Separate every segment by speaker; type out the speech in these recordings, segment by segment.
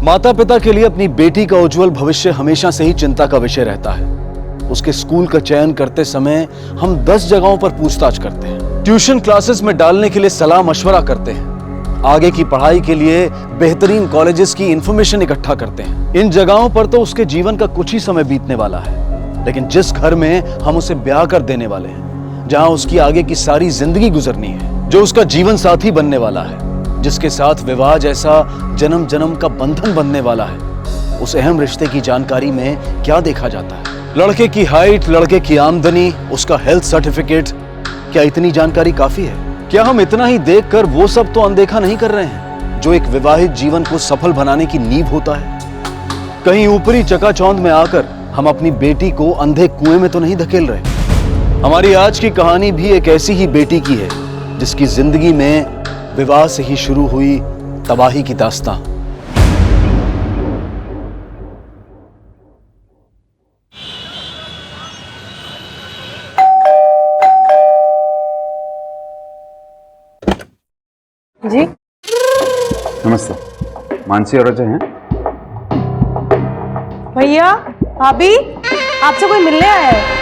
Speaker 1: माता पिता के लिए अपनी बेटी का उज्जवल भविष्य हमेशा से ही चिंता का विषय रहता है। उसके स्कूल का चयन करते समय हम 10 जगहों पर पूछताछ करते हैं, ट्यूशन क्लासेस में डालने के लिए सलाह मशवरा करते हैं, आगे की पढ़ाई के लिए बेहतरीन कॉलेजेस की इंफॉर्मेशन इकट्ठा करते हैं। इन जगहों पर तो उसके जीवन का कुछ ही समय बीतने वाला है, लेकिन जिस घर में हम उसे ब्याह कर देने वाले हैं, जहां उसकी आगे की सारी जिंदगी गुजरनी है, जो उसका जीवन साथी बनने वाला है, जिसके साथ विवाह जैसा जन्म जन्म का बंधन बनने वाला है, उस अहम रिश्ते की जानकारी में क्या देखा जाता है? लड़के की हाइट, लड़के की आमदनी, उसका हेल्थ सर्टिफिकेट, क्या इतनी जानकारी काफी है? क्या हम इतना ही देखकर वो सब तो अनदेखा नहीं कर रहे हैं जो एक विवाहित जीवन को सफल बनाने की नींव होता है? कहीं ऊपरी चकाचौंध में आकर हम अपनी बेटी को अंधे कुएं में तो नहीं धकेल रहे? हमारी आज की कहानी भी एक ऐसी ही बेटी की है जिसकी जिंदगी में विवाह से ही शुरू हुई तबाही की दास्तां।
Speaker 2: जी
Speaker 3: नमस्ते, मानसी और अजय हैं?
Speaker 2: भैया, भाभी, आपसे कोई मिलने आया है।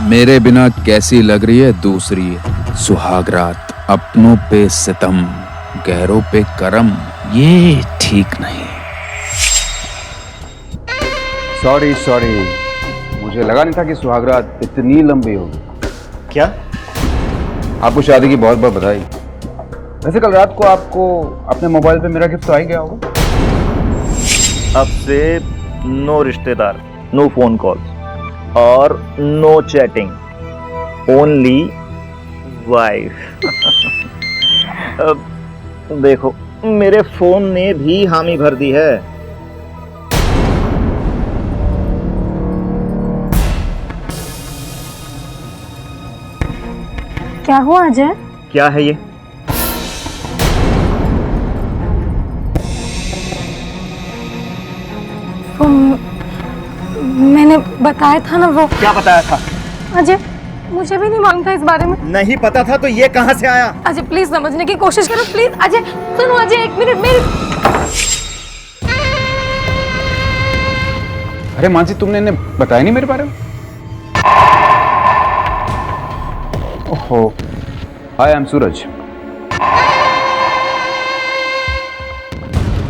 Speaker 4: मेरे बिना कैसी लग रही है दूसरी सुहाग रात, अपनों पे सितम, गैरों पे करम, ये ठीक नहीं।
Speaker 3: सॉरी, मुझे लगा नहीं था कि सुहागरात इतनी लंबी होगी।
Speaker 5: क्या?
Speaker 3: आपको शादी की बहुत बहुत बधाई। वैसे कल रात को आपको अपने मोबाइल पे मेरा गिफ्ट तो आ ही गया होगा।
Speaker 5: अब से नो रिश्तेदार, नो फोन कॉल्स और नो चैटिंग, ओनली वाइफ। अब देखो, मेरे फोन ने भी हामी भर दी है।
Speaker 2: क्या हुआ अजय?
Speaker 5: क्या है ये?
Speaker 2: वो मैंने बताया था ना। वो
Speaker 5: क्या बताया था?
Speaker 2: अजय, मुझे भी नहीं मालूम था इस बारे में।
Speaker 5: नहीं पता था तो ये कहां से आया?
Speaker 2: अजय प्लीज समझने की कोशिश करो, प्लीज। अजय सुनो, अजय एक मिनट मेरी।
Speaker 3: अरे मानसी, तुमने इन्हें बताया नहीं मेरे बारे में? ओहो, हाय, आई एम सूरज।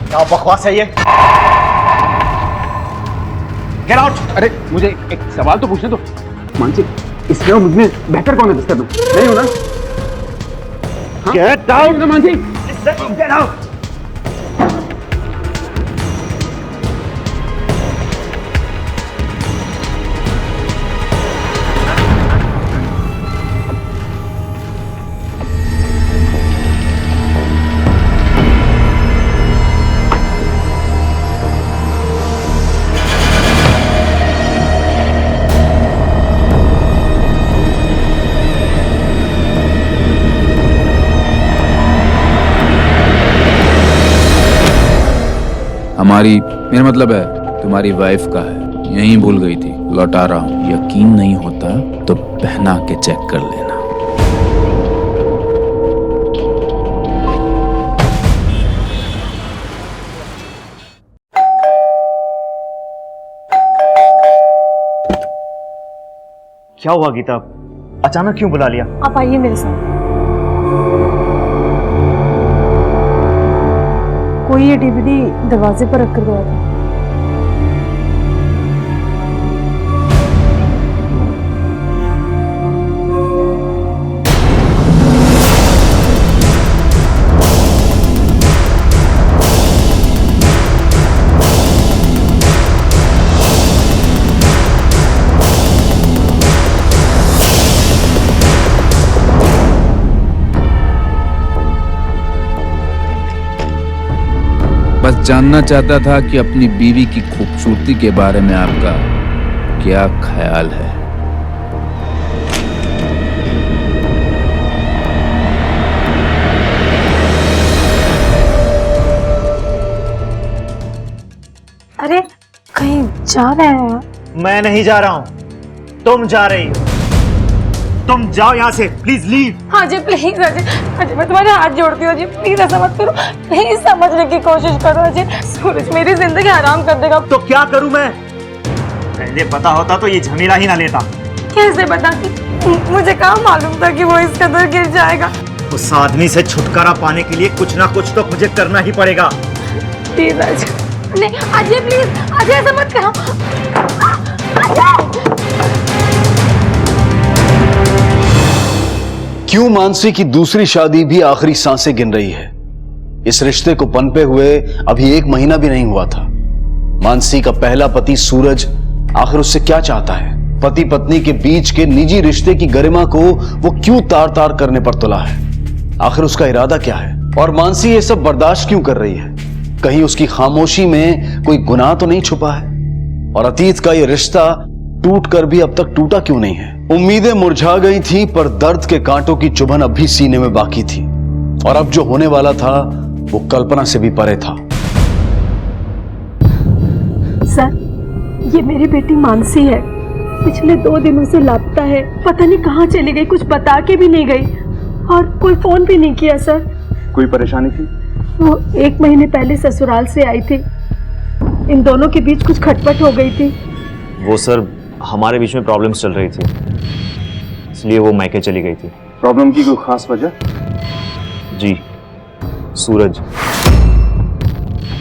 Speaker 5: क्या बकवास है ये? Get out!
Speaker 3: अरे मुझे एक सवाल तो पूछने दो। मानसी, इसमें और मुझमें बेहतर कौन है? दिक्कत नहीं हो ना?
Speaker 5: Get out!
Speaker 3: Mansi,
Speaker 5: get out!
Speaker 4: मेरा मतलब है तुम्हारी वाइफ का है, यहीं भूल गई थी, लौटा रहा हूं। यकीन नहीं होता तो पहना के चेक कर लेना।
Speaker 5: क्या हुआ गीता? अचानक क्यों बुला लिया?
Speaker 2: आप आइए मेरे साथ। कोई ये डीवीडी दरवाजे पर रख कर गया था।
Speaker 4: बस जानना चाहता था कि अपनी बीवी की खूबसूरती के बारे में आपका क्या ख्याल है।
Speaker 2: अरे कहीं जा रहे हैं?
Speaker 5: मैं नहीं जा रहा हूं, तुम जा रही हो। तुम जाओ यहां से, प्लीज लीव।
Speaker 2: हाँ जी प्लीज अजय, अजय मैं तुम्हारे हाथ जोड़ती हूँ अजय, प्लीज ऐसा मत करो, प्लीज समझने की कोशिश करो अजय। सूरज मेरी जिंदगी हराम कर देगा।
Speaker 5: तो क्या करूं मैं? पहले पता होता तो ये झमेला ही ना लेता।
Speaker 2: कैसे बता कि मुझे कहाँ मालूम था कि वो इस कदर गिर जाएगा।
Speaker 5: उस आदमी से छुटकारा पाने के लिए कुछ ना कुछ तो मुझे करना ही पड़ेगा।
Speaker 2: प्लीज अजय, नहीं अजय प्लीज, अजय ऐसा मत करो अजय।
Speaker 1: क्यों मानसी की दूसरी शादी भी आखिरी सांसें गिन रही है। इस रिश्ते को पनपे हुए अभी 1 महीना भी नहीं हुआ था। मानसी का पहला पति सूरज आखिर उससे क्या चाहता है? पति पत्नी के बीच के निजी रिश्ते की गरिमा को वो क्यों तार तार करने पर तुला है? आखिर उसका इरादा क्या है? और मानसी ये सब बर्दाश्त क्यों कर रही है? कहीं उसकी खामोशी में कोई गुनाह तो नहीं छुपा है? और अतीत का ये रिश्ता टूट कर भी अब तक टूटा क्यों नहीं है? उम्मीदें मुरझा गई थी, पर दर्द के कांटों की चुभन अब भी सीने में बाकी थी। और अब जो होने वाला था वो कल्पना से भी परे था।
Speaker 6: सर, ये मेरी बेटी मानसी है। पिछले 2 दिनों से लापता है, पता नहीं कहाँ चली गई, कुछ बता के भी नहीं गई और कोई फोन भी नहीं किया। सर,
Speaker 3: कोई परेशानी थी?
Speaker 6: वो 1 महीने पहले ससुराल से आई थी, इन दोनों के बीच कुछ खटपट हो गई थी।
Speaker 7: वो सर हमारे बीच में प्रॉब्लम्स चल रही थी, इसलिए वो मैके चली गई थी।
Speaker 3: प्रॉब्लम की कोई खास वजह?
Speaker 7: जी, सूरज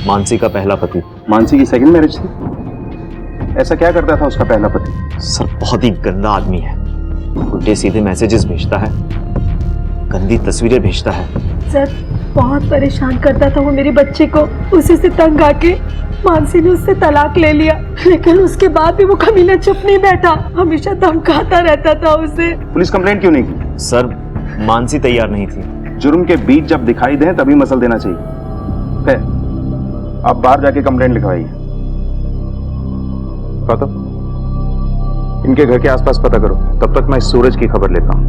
Speaker 7: मानसी का पहला पति।
Speaker 3: मानसी की सेकंड मैरिज थी? ऐसा क्या करता था उसका पहला पति?
Speaker 7: सर बहुत ही गंदा आदमी है, उल्टे सीधे मैसेजेस भेजता है, गंदी तस्वीरें भेजता है।
Speaker 6: सर, बहुत परेशान करता था वो मेरे बच्चे को। उसी से तंग आके मानसी ने उससे तलाक ले लिया, लेकिन उसके बाद भी वो कमीना चुप नहीं बैठा, हमेशा धमकाता रहता था उसे।
Speaker 3: पुलिस कंप्लेंट क्यों नहीं की?
Speaker 7: सर मानसी तैयार नहीं थी।
Speaker 3: जुर्म के बीच जब दिखाई दें तभी मसल देना चाहिए। है, आप बाहर जाके कंप्लेंट लिखवाइए। तो इनके घर के आसपास पता करो, तब तक मैं इस सूरज की खबर लेता हूं।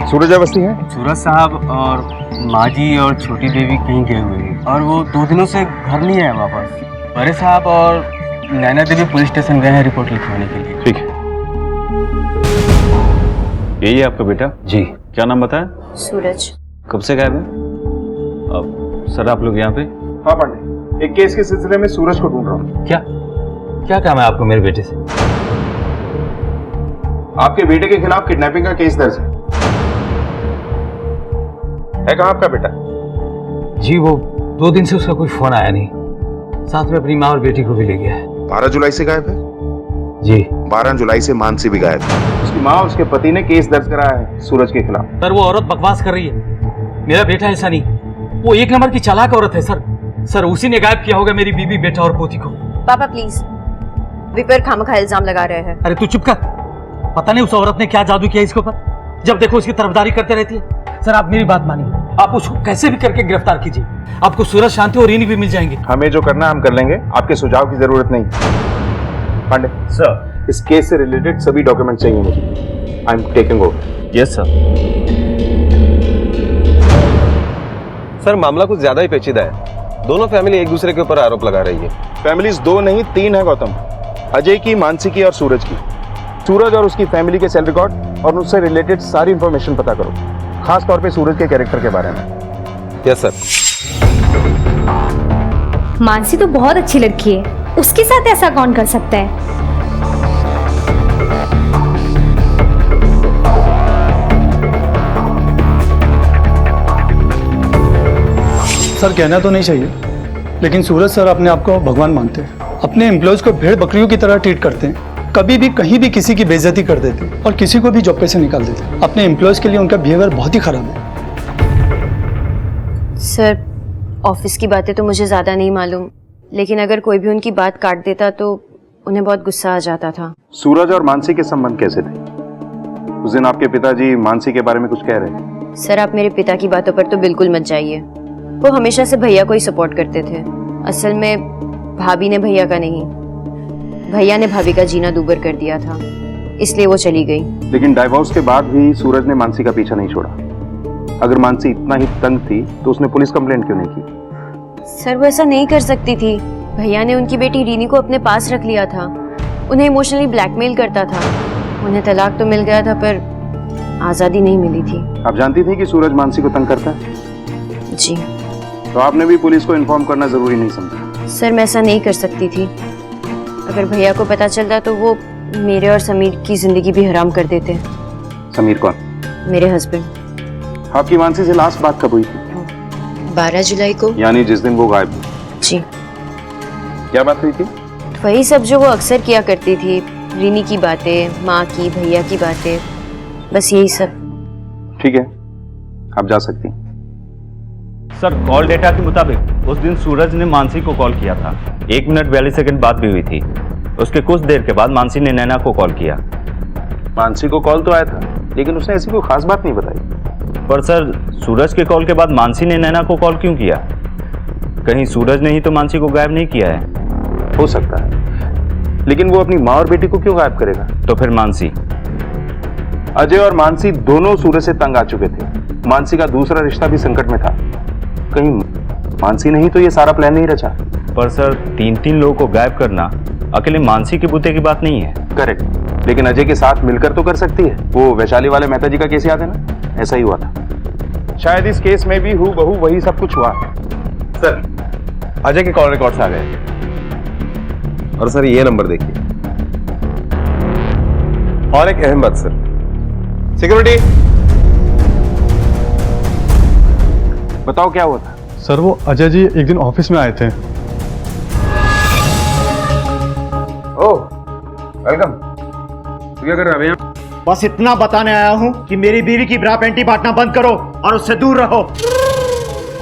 Speaker 3: सूरज अवस्थी है?
Speaker 8: सूरज साहब और माँ जी और छोटी देवी कहीं गए हुए हैं और वो 2 दिनों से घर नहीं आए वापस। बड़े साहब और नैना देवी पुलिस स्टेशन गए हैं रिपोर्ट लिखवाने के लिए।
Speaker 9: ठीक है। यही है आपका बेटा?
Speaker 8: जी।
Speaker 9: क्या नाम बताया?
Speaker 10: सूरज।
Speaker 9: कब से गायब है? अब सर आप लोग यहाँ पे?
Speaker 3: हाँ पांडे, एक केस के सिलसिले में सूरज को ढूंढ रहा हूँ।
Speaker 8: क्या काम है आपको मेरे बेटे से?
Speaker 3: आपके बेटे के खिलाफ किडनैपिंग का केस दर्ज है कहाँ आपका बेटा?
Speaker 8: जी वो 2 दिन से उसका कोई फोन आया नहीं, साथ में अपनी माँ और बेटी को भी ले गया है।
Speaker 11: 12 जुलाई से गायब है?
Speaker 8: जी।
Speaker 11: 12 जुलाई से मानसी भी गायब है।
Speaker 3: उसकी माँ और उसके पति ने केस दर्ज कराया है सूरज के खिलाफ।
Speaker 8: सर वो औरत बकवास कर रही है, मेरा बेटा ऐसा नहीं, वो 1 नंबर की चालाक औरत है सर। सर उसी ने गायब किया होगा मेरी बीबी, बेटा और पोती को।
Speaker 10: पापा प्लीज, वे पर खामखा इल्जाम लगा रहे हैं।
Speaker 8: अरे तू चुप कर, पता नहीं उस औरत ने क्या जादू किया इसके ऊपर, जब देखो उसकी तरफदारी करते रहती है। सर आप मेरी बात मानिए, आप उसको कैसे भी करके गिरफ्तार कीजिए, आपको सूरज, शांति और रीनी भी मिल जाएंगे।
Speaker 3: हमें जो करना है हम कर लेंगे, आपके सुझाव की जरूरत नहीं। पांडे सर, इस केस से रिलेटेड सभी डॉक्यूमेंट चाहिए मुझे। I am taking over.
Speaker 9: Yes sir.
Speaker 12: Sir मामला कुछ ज्यादा ही पेचीदा है, दोनों फैमिली एक दूसरे के ऊपर आरोप लगा रही है।
Speaker 3: फैमिलीज 2 नहीं 3 है गौतम, अजय की, मानसी की और सूरज की। सूरज और उसकी फैमिली के सेल रिकॉर्ड और उससे रिलेटेड सारी इंफॉर्मेशन पता करो, खास तौर पे सूरज के कैरेक्टर के बारे में।
Speaker 12: Yes sir.
Speaker 10: मानसी तो बहुत अच्छी लड़की है, उसके साथ ऐसा कौन कर सकता है?
Speaker 13: सर कहना तो नहीं चाहिए, लेकिन सूरज सर अपने आप को भगवान मानते हैं। अपने एम्प्लॉयज को भेड़ बकरियों की तरह ट्रीट करते हैं, कभी भी कहीं भी किसी की बेइज्जती कर देते हैं और किसी को भी जॉब पे से निकाल देते हैं। अपने एम्प्लॉयज के लिए उनका बिहेवियर बहुत ही खराब है।
Speaker 10: सर ऑफिस की बातें तो मुझे ज़्यादा नहीं मालूम, लेकिन अगर कोई भी उनकी बात काट देता तो उन्हें बहुत गुस्सा आ जाता था।
Speaker 3: सूरज और मानसी के संबंध कैसे थे? उस दिन आपके पिताजी मानसी के बारे में कुछ कह रहे थे।
Speaker 10: सर आप मेरे पिता की बातों पर तो बिल्कुल मत जाइए, वो हमेशा से भैया को ही सपोर्ट करते थे। असल में भाभी ने भैया का नहीं, भैया ने भाभी का जीना दूभर कर दिया था, इसलिए वो चली गई।
Speaker 3: लेकिन डाइवोर्स के बाद भी सूरज ने मानसी का पीछा नहीं छोड़ा। अगर मानसी इतना ही तंग थी तो उसने पुलिस कंप्लेंट क्यों नहीं की?
Speaker 10: सर वो ऐसा नहीं कर सकती थी। भैया ने उनकी बेटी रीनी को अपने पास रख लिया था, उन्हें इमोशनली ब्लैकमेल करता था। उन्हें तलाक तो मिल गया था पर आज़ादी नहीं मिली थी।
Speaker 3: आप जानती थी कि सूरज मानसी को तंग करता है?
Speaker 10: जी।
Speaker 3: तो आपने भी पुलिस को इन्फॉर्म करना जरूरी नहीं समझा?
Speaker 10: सर मैं ऐसा नहीं कर सकती थी। अगर भैया को पता चलता तो वो मेरे और समीर की जिंदगी भी हराम कर देते।
Speaker 3: समीर कौन?
Speaker 10: मेरे हस्बैंड।
Speaker 3: आपकी मानसी से लास्ट बात कब हुई थी?
Speaker 10: 12 जुलाई को।
Speaker 3: यानी जिस दिन वो गायब हुई।
Speaker 10: जी।
Speaker 3: क्या बात हुई थी?
Speaker 10: वही सब जो वो अक्सर किया करती थी, रीनी की बातें, माँ की, भैया की बातें, बस यही सब।
Speaker 3: ठीक है, आप जा सकती हैं।
Speaker 9: सर कॉल डेटा के मुताबिक उस दिन सूरज ने मानसी को कॉल किया था। 1 मिनट 42 सेकंड बात भी हुई थी। उसके कुछ देर के बाद मानसी ने नैना को कॉल किया।
Speaker 3: मानसी को कॉल तो आया था लेकिन उसने ऐसी कोई खास बात नहीं बताई।
Speaker 9: पर सर सूरज के कॉल के बाद मानसी ने नैना को कॉल क्यों किया? कहीं सूरज ने ही तो मानसी को गायब नहीं किया है?
Speaker 3: हो सकता है, लेकिन वो अपनी माँ और बेटी को क्यों गायब करेगा?
Speaker 9: तो फिर मानसी?
Speaker 3: अजय और मानसी दोनों सूरज से तंग आ चुके थे। मानसी का दूसरा रिश्ता भी संकट में था। कहीं मानसी नहीं तो ये सारा प्लान नहीं रचा?
Speaker 9: पर सर 3 लोगों को गायब करना अकेले मानसी के बूते की बात नहीं है।
Speaker 3: करेक्ट, लेकिन अजय के साथ मिलकर तो कर सकती है। वो वैशाली वाले मेहता जी का केस याद है ना? ऐसा ही हुआ था। शायद इस केस में भी हूबहू वही सब कुछ हुआ।
Speaker 12: सर अजय के कॉल रिकॉर्ड्स आ गए और सर ये नंबर देखिए। और एक अहम बात सर, सिक्योरिटी
Speaker 3: बताओ क्या हुआ था?
Speaker 13: सर वो अजय जी एक दिन ऑफिस में आए थे।
Speaker 3: ओह वेलकम। क्या कर रहे हैं?
Speaker 5: बस इतना बताने आया हूं कि मेरी बीवी की ब्रा पैंटी बांटना बंद करो और उससे दूर रहो,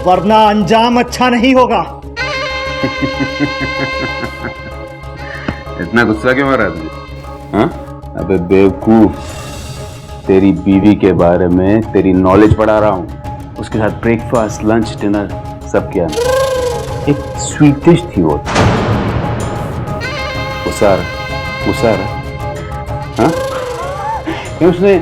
Speaker 5: वरना अंजाम अच्छा नहीं होगा।
Speaker 11: इतना गुस्सा क्यों आ रहा है तुझे? हाँ? अबे बेवकूफ, तेरी बीवी के बारे में तेरी नॉलेज पढ़ा रहा हूँ। उसके साथ ब्रेकफास्ट, लंच, डिनर सब किया। एक स्वीट डिश थी वो। उसार हाँ? उसने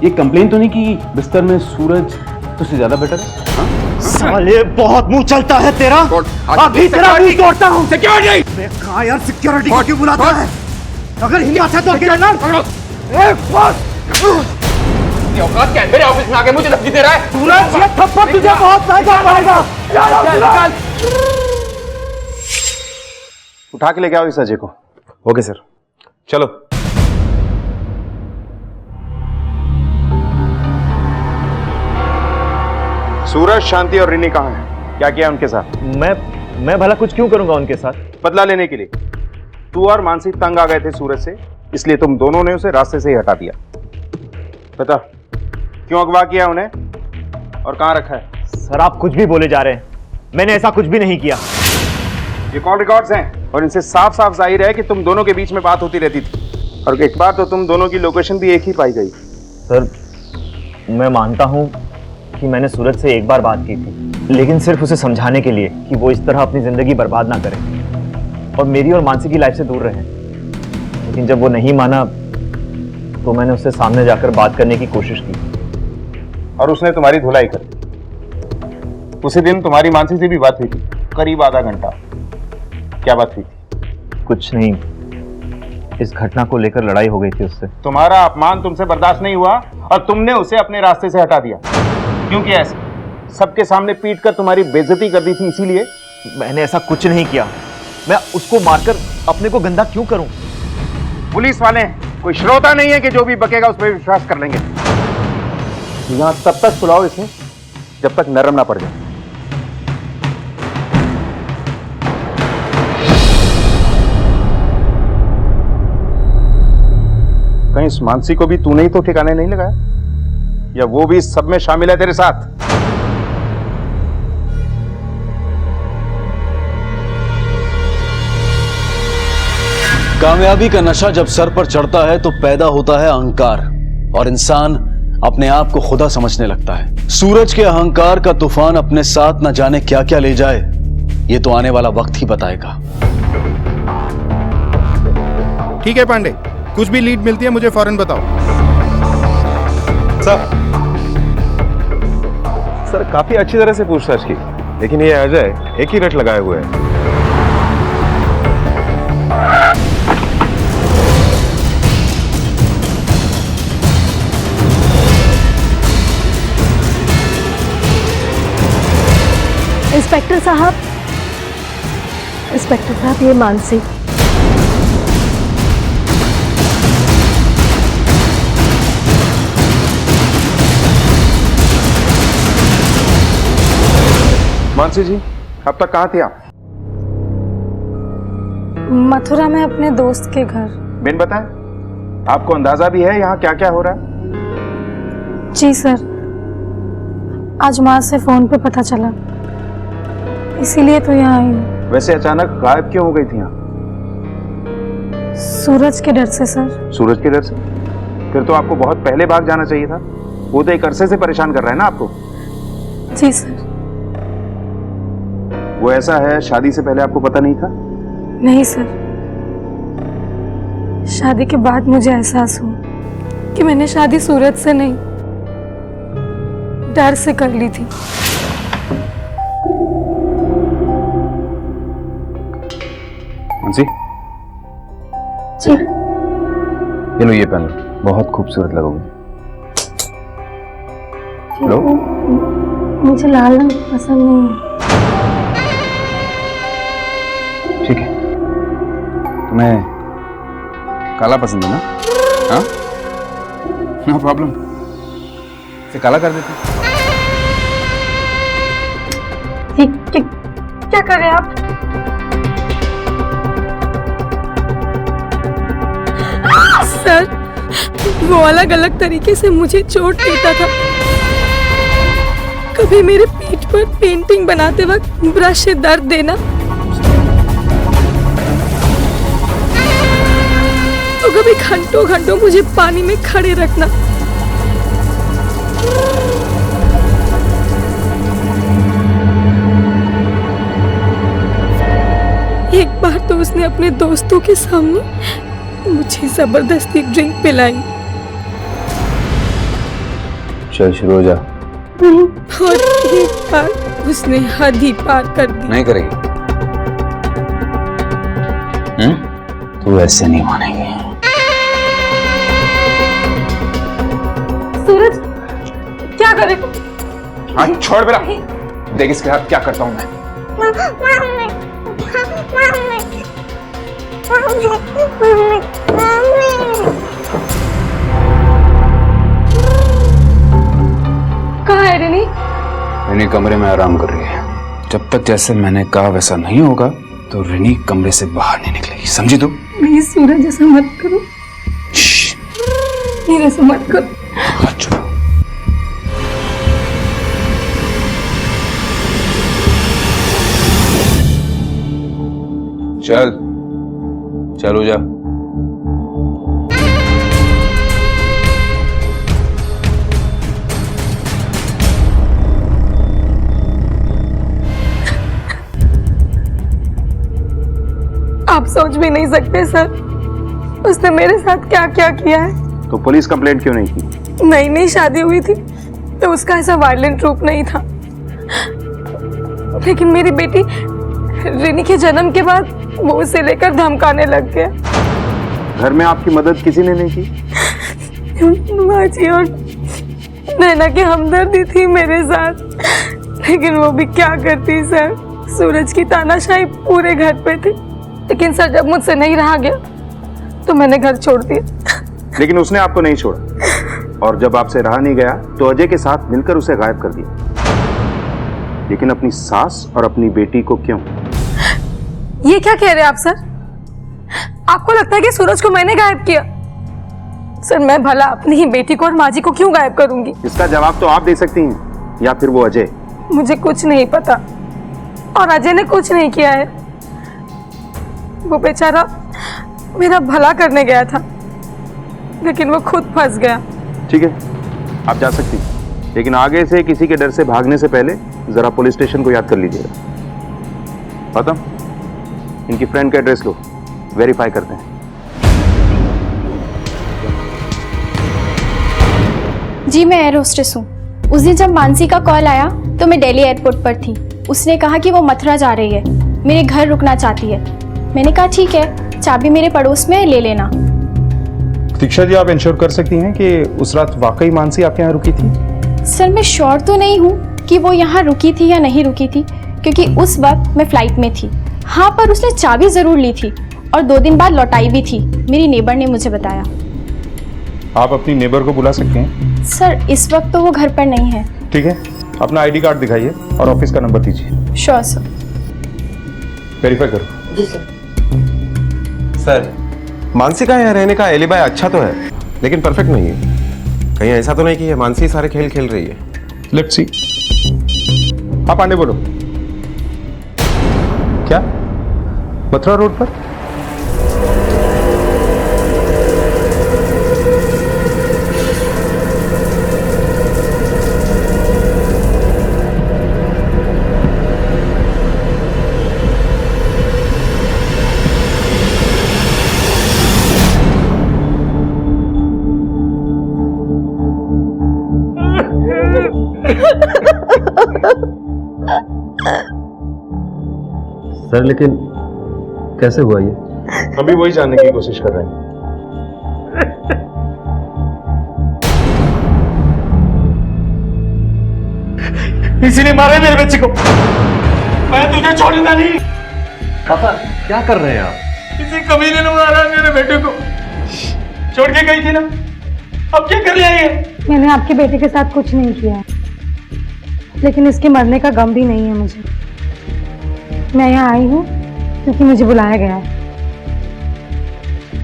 Speaker 11: ये कंप्लेन तो नहीं की बिस्तर में सूरज तुझसे ज्यादा बेटर है? हाँ?
Speaker 5: साले बहुत मुंह चलता है तेरा। अभी तेरा मुंह तोड़ता हूं। सिक्योरिटी! कहा यार सिक्योरिटी को क्यों बुलाता है? अगर हिम्मत है तो अकेले लड़।
Speaker 8: औकात क्या है? मेरे ऑफिस में आके मुझे धमकी दे रहा है।
Speaker 5: सूरज ये थप्पड़ तुझे बहुत महंगा पड़ेगा।
Speaker 8: निकाल।
Speaker 3: उठा के लेके आओ इस अजय को।
Speaker 12: ओके सर, चलो।
Speaker 3: सूरज, शांति और रिनी कहाँ हैं? क्या किया उनके साथ?
Speaker 7: मैं भला कुछ क्यों करूंगा उनके साथ?
Speaker 3: बदला लेने के लिए। तू और मानसी तंग आ गए थे सूरज से, इसलिए तुम दोनों ने उसे रास्ते से ही हटा दिया। बता क्यों अगवा किया उन्हें और कहां रखा है?
Speaker 7: सर आप कुछ भी बोले जा रहे हैं, मैंने ऐसा कुछ भी नहीं किया।
Speaker 3: ये कॉल रिकॉर्ड्स हैं और इनसे साफ साफ जाहिर है कि तुम दोनों के बीच में बात होती रहती थी और एक बार तो तुम दोनों की लोकेशन भी एक ही पाई गई।
Speaker 7: सर मैं मानता हूं कि मैंने सूरज से एक बार बात की थी, लेकिन सिर्फ उसे समझाने के लिए कि वो इस तरह अपनी जिंदगी बर्बाद ना करे और मेरी और मानसी की लाइफ से दूर रहे। लेकिन जब वो नहीं माना तो मैंने उससे सामने जाकर बात करने की कोशिश की
Speaker 3: और उसने तुम्हारी धुलाई कर दी। उसी दिन तुम्हारी मानसी से भी बात हुई थी, करीब आधा घंटा। क्या बात हुई थी?
Speaker 7: कुछ नहीं, इस घटना को लेकर लड़ाई हो गई थी उससे।
Speaker 3: तुम्हारा अपमान तुमसे बर्दाश्त नहीं हुआ और तुमने उसे अपने रास्ते से हटा दिया। क्यों किया ऐसे? सबके सामने पीट कर तुम्हारी बेइज्जती कर दी थी इसीलिए?
Speaker 7: मैंने ऐसा कुछ नहीं किया। मैं उसको मारकर अपने को गंदा क्यों करूं?
Speaker 3: पुलिस वाले कोई श्रोता नहीं है कि जो भी बकेगा उस पर विश्वास कर लेंगे। यहां तब तक सुलाओ इसे जब तक नरम ना पड़ जाए। कहीं इस मानसी को भी तूने ही तो ठिकाने नहीं लगाया, या वो भी इस सब में शामिल है तेरे साथ?
Speaker 1: कामयाबी का नशा जब सर पर चढ़ता है तो पैदा होता है अहंकार और इंसान अपने आप को खुदा समझने लगता है। सूरज के अहंकार का तूफान अपने साथ न जाने क्या क्या ले जाए, ये तो आने वाला वक्त ही बताएगा।
Speaker 14: ठीक है पांडे, कुछ भी लीड मिलती है मुझे फौरन बताओ।
Speaker 3: सर
Speaker 12: सर काफी अच्छी तरह से पूछताछ की, लेकिन ये अजय एक ही रट लगाए हुए है।
Speaker 6: इंस्पेक्टर साहब ये मानसी।
Speaker 3: मानसी जी, अब तक कहाँ थे आप?
Speaker 2: मथुरा में अपने दोस्त के घर।
Speaker 3: बिन बताए, आपको अंदाजा भी है यहाँ क्या क्या हो रहा है?
Speaker 2: जी सर, आज माँ से फोन पे पता चला, इसीलिए तो यहाँ आई हूँ।
Speaker 3: वैसे अचानक गायब क्यों हो गई थी यहाँ?
Speaker 2: सूरज के डर से सर।
Speaker 3: सूरज के डर से? फिर तो आपको बहुत पहले भाग जाना चाहिए था। वो तो एक अरसे से परेशान कर रहा है ना आपको।
Speaker 2: जी सर।
Speaker 3: वो ऐसा है, शादी से पहले आपको पता नहीं था?
Speaker 2: नहीं सर, शादी के बाद मुझे एहसास हुआ कि मैंने शादी सूरज से नहीं, डर से कर ली थी।
Speaker 3: मानसी
Speaker 2: जी।
Speaker 3: ये लो, ये पहन लो, बहुत खूबसूरत लगोगे। लो।
Speaker 2: मुझे लाल रंग पसंद नहीं है।
Speaker 3: ठीक है, तुम्हें काला पसंद है ना? हाँ, नो प्रॉब्लम, इसे काला कर देते।
Speaker 2: ठीक, क्या करें आप? सर, वो अलग अलग तरीके से मुझे चोट देता था। कभी मेरे पीठ पर पेंटिंग बनाते वक्त ब्रश से दर्द देना, तो कभी घंटों घंटों मुझे पानी में खड़े रखना। एक बार तो उसने अपने दोस्तों के सामने मुझे जबरदस्ती ड्रिंक पिलाई।
Speaker 11: चल शुरू हो जा।
Speaker 2: और एक बार उसने हद ही पार कर दी।
Speaker 11: नहीं करेगी? तू ऐसे नहीं मानेगी।
Speaker 2: सूरज, क्या करे?
Speaker 3: हाँ छोड़ मेरा, देख इसके साथ क्या करता हूँ मैं। कहाँ है रिनी?
Speaker 11: रिनी कमरे में आराम कर रही है। जब तक जैसे मैंने कहा वैसा नहीं होगा तो रिनी कमरे से बाहर नहीं निकलेगी, समझी तू?
Speaker 2: प्लीज सूरज, ऐसा मत करो, ऐसा मत करो।
Speaker 11: चल चलो जा।
Speaker 2: आप सोच भी नहीं सकते सर, उसने मेरे साथ क्या क्या किया है।
Speaker 3: तो पुलिस कंप्लेंट क्यों नहीं की?
Speaker 2: नई नई शादी हुई थी तो उसका ऐसा वायलेंट रूप नहीं था, लेकिन मेरी बेटी रिनी के जन्म के बाद वो उसे लेकर धमकाने लग गया।
Speaker 3: घर में आपकी मदद किसी ने नहीं की?
Speaker 2: माँ जी और नैना की हमदर्दी थी मेरे साथ, लेकिन वो भी क्या करती सर। सूरज की तानाशाही पूरे घर पे थी, लेकिन सर जब मुझसे नहीं रहा गया तो मैंने घर छोड़ दिया।
Speaker 3: लेकिन उसने आपको नहीं छोड़ा, और जब आपसे रहा नहीं गया तो अजय के साथ मिलकर उसे गायब कर दिया। लेकिन अपनी सास और अपनी बेटी को क्यों?
Speaker 2: ये क्या कह रहे हैं आप सर? आपको लगता है कि सूरज को मैंने गायब किया? सर मैं भला अपनी ही बेटी को और माँ जी को क्यों गायब करूंगी?
Speaker 3: इसका जवाब तो आप दे सकती हैं, या फिर वो अजय।
Speaker 2: मुझे कुछ नहीं पता, और अजय ने कुछ नहीं किया है। वो बेचारा मेरा भला करने गया था, लेकिन वो खुद फंस गया।
Speaker 3: ठीक है, आप जा सकती हैं, लेकिन आगे से किसी के डर से भागने से पहले जरा पुलिस स्टेशन को याद कर लीजिएगा। पता, इनकी फ्रेंड का एड्रेस लो, वेरीफाई करते हैं।
Speaker 15: जी मैं एयर होस्टेस हूँ। उस दिन जब मानसी का कॉल आया तो मैं दिल्ली एयरपोर्ट पर थी। उसने कहा कि वो मथुरा जा रही है, मेरे घर रुकना चाहती है। मैंने कहा ठीक है, चाबी मेरे पड़ोस में है, ले लेना।
Speaker 3: दीक्षा जी, आप इंश्योर कर सकती हैं कि उस रात वाकई मानसी आपके यहाँ रुकी थी?
Speaker 15: सर मैं श्योर तो नहीं हूँ कि वो यहाँ रुकी थी या नहीं रुकी थी, क्योंकि उस वक्त मैं फ्लाइट में थी। हाँ, पर उसने चाबी ज़रूर ली थी और 2 दिन बाद लौटाई भी थी, मेरी नेबर ने मुझे बताया।
Speaker 3: आप अपनी नेबर को बुला सकते हैं?
Speaker 15: सर इस वक्त तो वो घर पर नहीं है।
Speaker 3: ठीक है, अपना आईडी कार्ड दिखाइए और ऑफिस का नंबर दीजिए।
Speaker 15: Sure sir.
Speaker 3: वेरीफाई करो।
Speaker 15: जी सर।
Speaker 12: सर, मानसी का यहाँ रहने का एलिबाई अच्छा तो है, लेकिन परफेक्ट नहीं है। कहीं ऐसा तो नहीं कि ये मानसी सारे खेल खेल रही है?
Speaker 3: Let's see. हाँ पांडे बोलो। क्या मथुरा रोड पर?
Speaker 12: सर लेकिन कैसे हुआ ये?
Speaker 3: हम भी वही जानने की कोशिश कर रहे हैं।
Speaker 5: इसी ने मारा है मेरे बच्चे को। मैं तुझे छोड़ूंगा नहीं।
Speaker 12: पापा क्या कर रहे हैं आप?
Speaker 5: किसी कमीने ने मारा मेरे बेटे को। छोड़ के गई थी ना, अब क्या कर रही है?
Speaker 6: मैंने आपके बेटे के साथ कुछ नहीं किया, लेकिन इसके मरने का गम भी नहीं है मुझे। मैं यहाँ आई हूँ क्योंकि मुझे बुलाया गया है,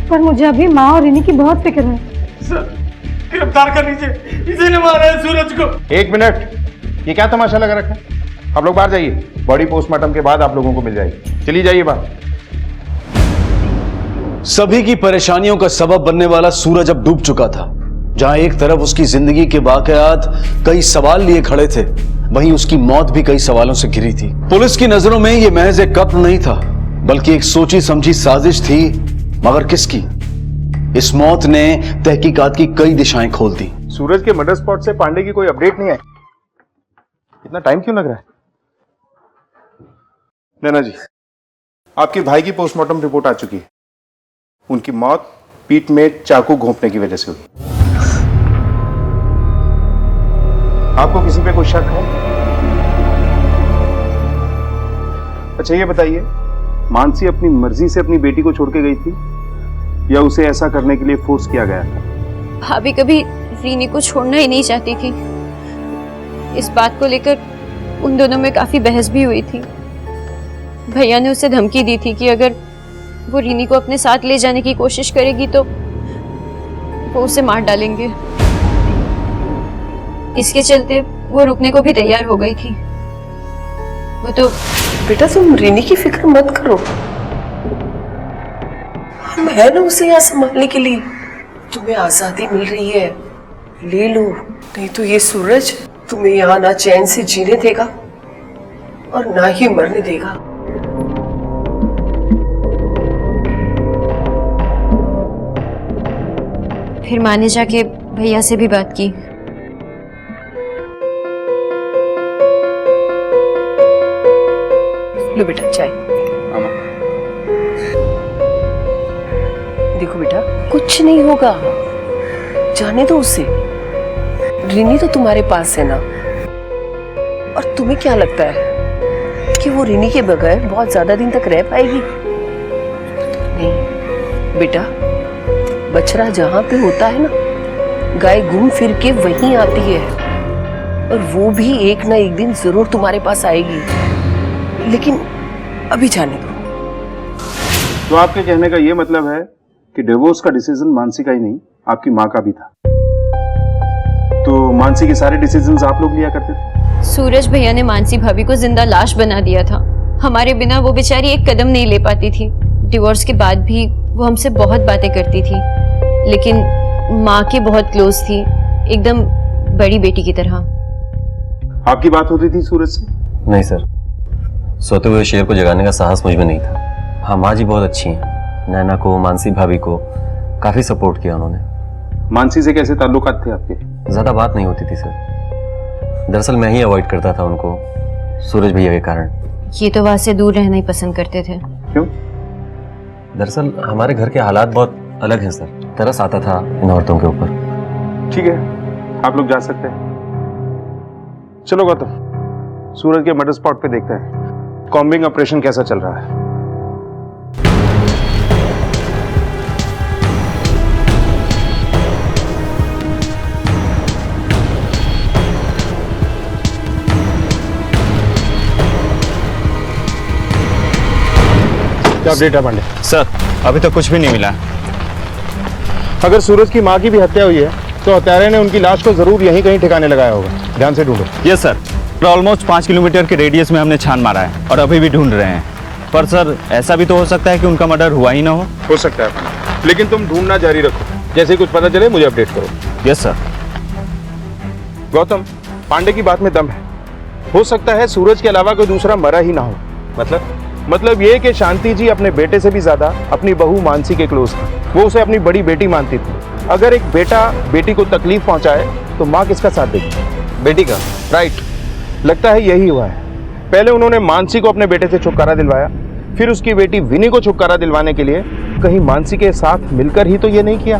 Speaker 6: पर मुझे अभी माँ और रिनी की बहुत फिक्र है।
Speaker 5: सर, गिरफ्तार कर लीजिए, इसी ने मारा है सूरज को।
Speaker 3: 1 मिनट, ये क्या तमाशा लगा रखा है? आप लोग बाहर जाइए, बॉडी पोस्टमार्टम के बाद आप लोगों को मिल जाएगी। चलिए जाइए बाहर।
Speaker 1: सभी की परेशानियों का सबब बनने वाला सूरज अब डूब चुका था। जहां एक तरफ उसकी जिंदगी के वाकयात कई सवाल लिए खड़े थे, वहीं उसकी मौत भी कई सवालों से घिरी थी। पुलिस की नजरों में यह महज एक कत्ल नहीं था, बल्कि एक सोची समझी साजिश थी। मगर किसकी? इस मौत ने तहकीकात की कई दिशाएं खोल दी।
Speaker 3: सूरज के मर्डर स्पॉट से पांडे की कोई अपडेट नहीं आई। इतना टाइम क्यों लग रहा है? नैना जी, आपके भाई की पोस्टमार्टम रिपोर्ट आ चुकी है। उनकी मौत पीठ में चाकू घोंपने की वजह से हुई। आपको किसी पे कोई शक है? अच्छा ये बताइए, मानसी अपनी मर्जी से अपनी बेटी को छोड़ के गई थी या उसे ऐसा करने के लिए फोर्स किया गया था?
Speaker 10: भाभी कभी रीनी को छोड़ना ही नहीं चाहती थी। इस बात को लेकर उन दोनों में काफी बहस भी हुई थी। भैया ने उसे धमकी दी थी कि अगर वो रीनी को अपने साथ ले जाने की कोशिश करेगी तो वो उसे मार डालेंगे। इसके चलते वो रुकने को भी तैयार हो गई थी। वो तो
Speaker 16: बेटा तुम रीनी की फिक्र मत करो, हम है ना उसे यहाँ संभालने के लिए। तुम्हें आजादी मिल रही है, ले लो, नहीं तो ये सूरज तुम्हें यहाँ ना चैन से जीने देगा और ना ही मरने देगा।
Speaker 10: फिर माँ ने जाके भैया से भी बात की।
Speaker 16: लो बेटा चाय। देखो बेटा, कुछ नहीं होगा, जाने दो उसे। रिनी तो तुम्हारे पास है ना, और तुम्हें क्या लगता है कि वो रिनी के बगैर बहुत ज्यादा दिन तक रह पाएगी? नहीं बेटा, बछड़ा जहां पे होता है ना, गाय घूम फिर के वहीं आती है, और वो भी एक ना एक दिन जरूर तुम्हारे पास आएगी। लेकिन अभी जाने दो।
Speaker 3: तो आपके कहने का ये मतलब है कि डिवोर्स का डिसीजन मानसी का ही नहीं, आपकी माँ का भी था। तो मानसी के सारे डिसीजंस आप लोग लिया करते थे?
Speaker 10: सूरज भैया ने मानसी भाभी को जिंदा लाश बना दिया था। हमारे बिना वो बेचारी एक कदम नहीं ले पाती थी। डिवोर्स के बाद भी वो हमसे बहुत बातें करती थी, लेकिन माँ की बहुत क्लोज थी, एकदम बड़ी बेटी की तरह।
Speaker 3: आपकी बात होती थी सूरज से?
Speaker 12: नहीं सर, सोते हुए शेर को जगाने का साहस मुझ में नहीं था। हाँ, माँ जी बहुत अच्छी हैं। नैना को, मानसी भाभी को काफी सपोर्ट किया उन्होंने।
Speaker 3: मानसी से कैसे ताल्लुकात थे आपके?
Speaker 12: ज्यादा बात नहीं होती थी सर,
Speaker 7: दरअसल मैं ही अवॉइड करता था उनको, सूरज भैया के कारण।
Speaker 10: ये तो वहां से दूर रहना ही पसंद करते थे।
Speaker 3: क्यों?
Speaker 7: दरअसल हमारे घर के हालात बहुत अलग हैं सर, तरस आता था इन औरतों के ऊपर।
Speaker 3: ठीक है, आप लोग जा सकते हैं। चलो गौतम, सूरज के मर्डर स्पॉट पे देखते हैं कॉम्बिंग ऑपरेशन कैसा चल रहा है। क्या अपडेट है पांडे?
Speaker 9: सर अभी तक कुछ भी नहीं मिला।
Speaker 3: अगर सूरज की मां की भी हत्या हुई है तो हत्यारे ने उनकी लाश को जरूर यहीं कहीं ठिकाने लगाया होगा। ध्यान से ढूंढो।
Speaker 9: यस सर, ऑलमोस्ट 5 किलोमीटर के रेडियस में हमने छान मारा है और अभी भी ढूंढ रहे हैं। पर सर ऐसा भी तो हो सकता है कि उनका मर्डर हुआ ही ना हो
Speaker 3: सकता है, लेकिन तुम ढूंढना जारी रखो। जैसे ही कुछ पता चले मुझे अपडेट करो।
Speaker 9: Yes sir.
Speaker 3: गौतम, पांडे की बात में दम है। हो सकता है सूरज के अलावा कोई दूसरा मरा ही ना हो। मतलब ये कि शांति जी अपने बेटे से भी ज्यादा अपनी बहू मानसी के क्लोज थी। वो उसे अपनी बड़ी बेटी मानती थी। अगर एक बेटा बेटी को तकलीफ पहुंचाए तो माँ किसका साथ देगी? बेटी का। राइट, लगता है यही हुआ है। पहले उन्होंने मानसी को अपने बेटे से छुटकारा दिलवाया, फिर उसकी बेटी विनी को छुटकारा दिलवाने के लिए कहीं मानसी के साथ मिलकर ही तो ये नहीं किया।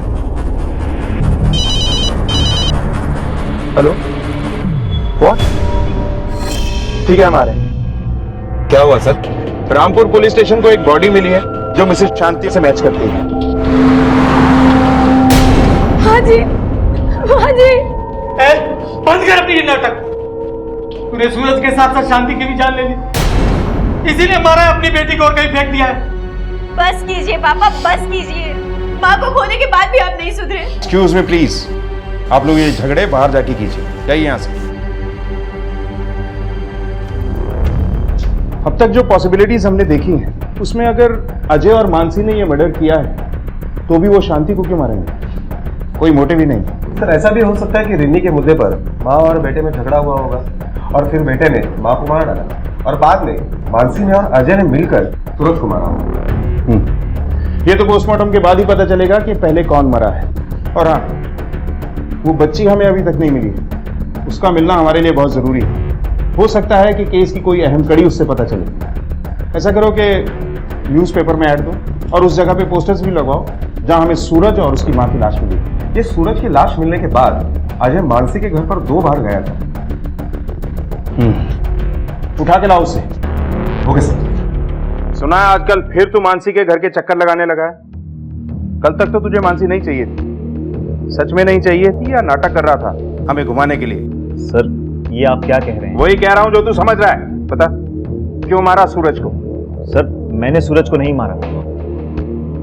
Speaker 3: Hello, what? ठीक है, हमारे क्या हुआ सर? रामपुर पुलिस स्टेशन को एक बॉडी मिली है जो मिसेस शांति से मैच करती है।
Speaker 2: हाँ जी, हाँ जी।
Speaker 5: बंद कर अपनी नाटक। तूने सूरज के साथ साथ शांति की भी जान ले ली, इसीलिए मारा है अपनी बेटी को और कहीं फेंक दिया है।
Speaker 10: बस कीजिए पापा, बस कीजिए। माँ को खोने के बाद भी आप नहीं सुधरे।
Speaker 3: एक्सक्यूज मी प्लीज, आप लोग ये झगड़े बाहर जाके कीजिए। जाइए यहाँ से। अब तक जो पॉसिबिलिटीज हमने देखी हैं उसमें अगर अजय और मानसी ने ये मर्डर किया है तो भी वो शांति को क्यों मारेंगे? कोई मोटिव ही नहीं।
Speaker 12: सर ऐसा भी हो सकता है कि रिन्नी के मुद्दे पर माँ और बेटे में झगड़ा हुआ होगा और फिर बेटे ने माँ को मार डाला और बाद में मानसी ने और अजय ने मिलकर सूरज को मारा होगा।
Speaker 3: ये तो पोस्टमार्टम के बाद ही पता चलेगा कि पहले कौन मरा है। और हाँ, वो बच्ची हमें अभी तक नहीं मिली है, उसका मिलना हमारे लिए बहुत जरूरी है। हो सकता है कि केस की कोई अहम कड़ी उससे पता चले। ऐसा करो कि न्यूज़पेपर में ऐड दो और उस जगह पे पोस्टर्स भी लगवाओ जहां हमें सूरज और उसकी मां की लाश मिली।
Speaker 12: ये सूरज की लाश मिलने के बाद अजय मानसी के घर पर 2 बार गया था।
Speaker 3: उठा के लाओ उसे।
Speaker 12: Okay sir.
Speaker 3: सुना है आजकल फिर तू मानसी के घर के चक्कर लगाने लगा है। कल तक तो तुझे मानसी नहीं चाहिए थी। सच में नहीं चाहिए थी या नाटक कर रहा था हमें घुमाने के लिए?
Speaker 7: सर ये आप क्या कह रहे हैं?
Speaker 3: वही कह रहा हूं जो तू समझ रहा है। बता, क्यों मारा सूरज को?
Speaker 7: सर मैंने सूरज को नहीं मारा,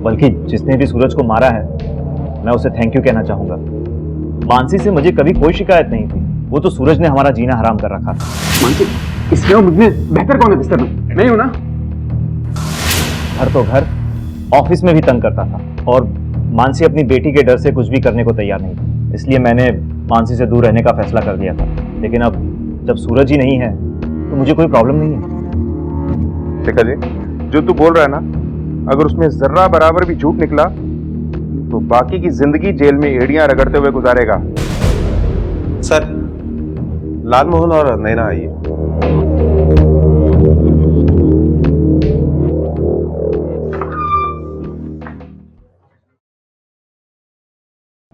Speaker 7: बल्कि जिसने भी सूरज को मारा है मैं उसे थैंक यू कहना चाहूंगा। मानसी से मुझे कभी कोई शिकायत नहीं थी, वो तो सूरज ने हमारा जीना हराम कर रखा था।
Speaker 11: मानसी, इसलिए मुझे बेहतर कौन है बिस्तर में? मैं हूं ना।
Speaker 7: घर तो घर, ऑफिस में भी तंग करता था और मानसी अपनी बेटी के डर से कुछ भी करने को तैयार नहीं थी। इसलिए मैंने मानसी से दूर रहने का फैसला कर दिया था। लेकिन अब जब सूरज ही नहीं है तो मुझे कोई प्रॉब्लम नहीं है।
Speaker 3: देखा जी, जो तू बोल रहा है ना, अगर उसमें जर्रा बराबर भी झूठ निकला तो बाकी की जिंदगी जेल में एड़ियां रगड़ते हुए गुजारेगा।
Speaker 12: सर, लालमोहन और नैना आइए।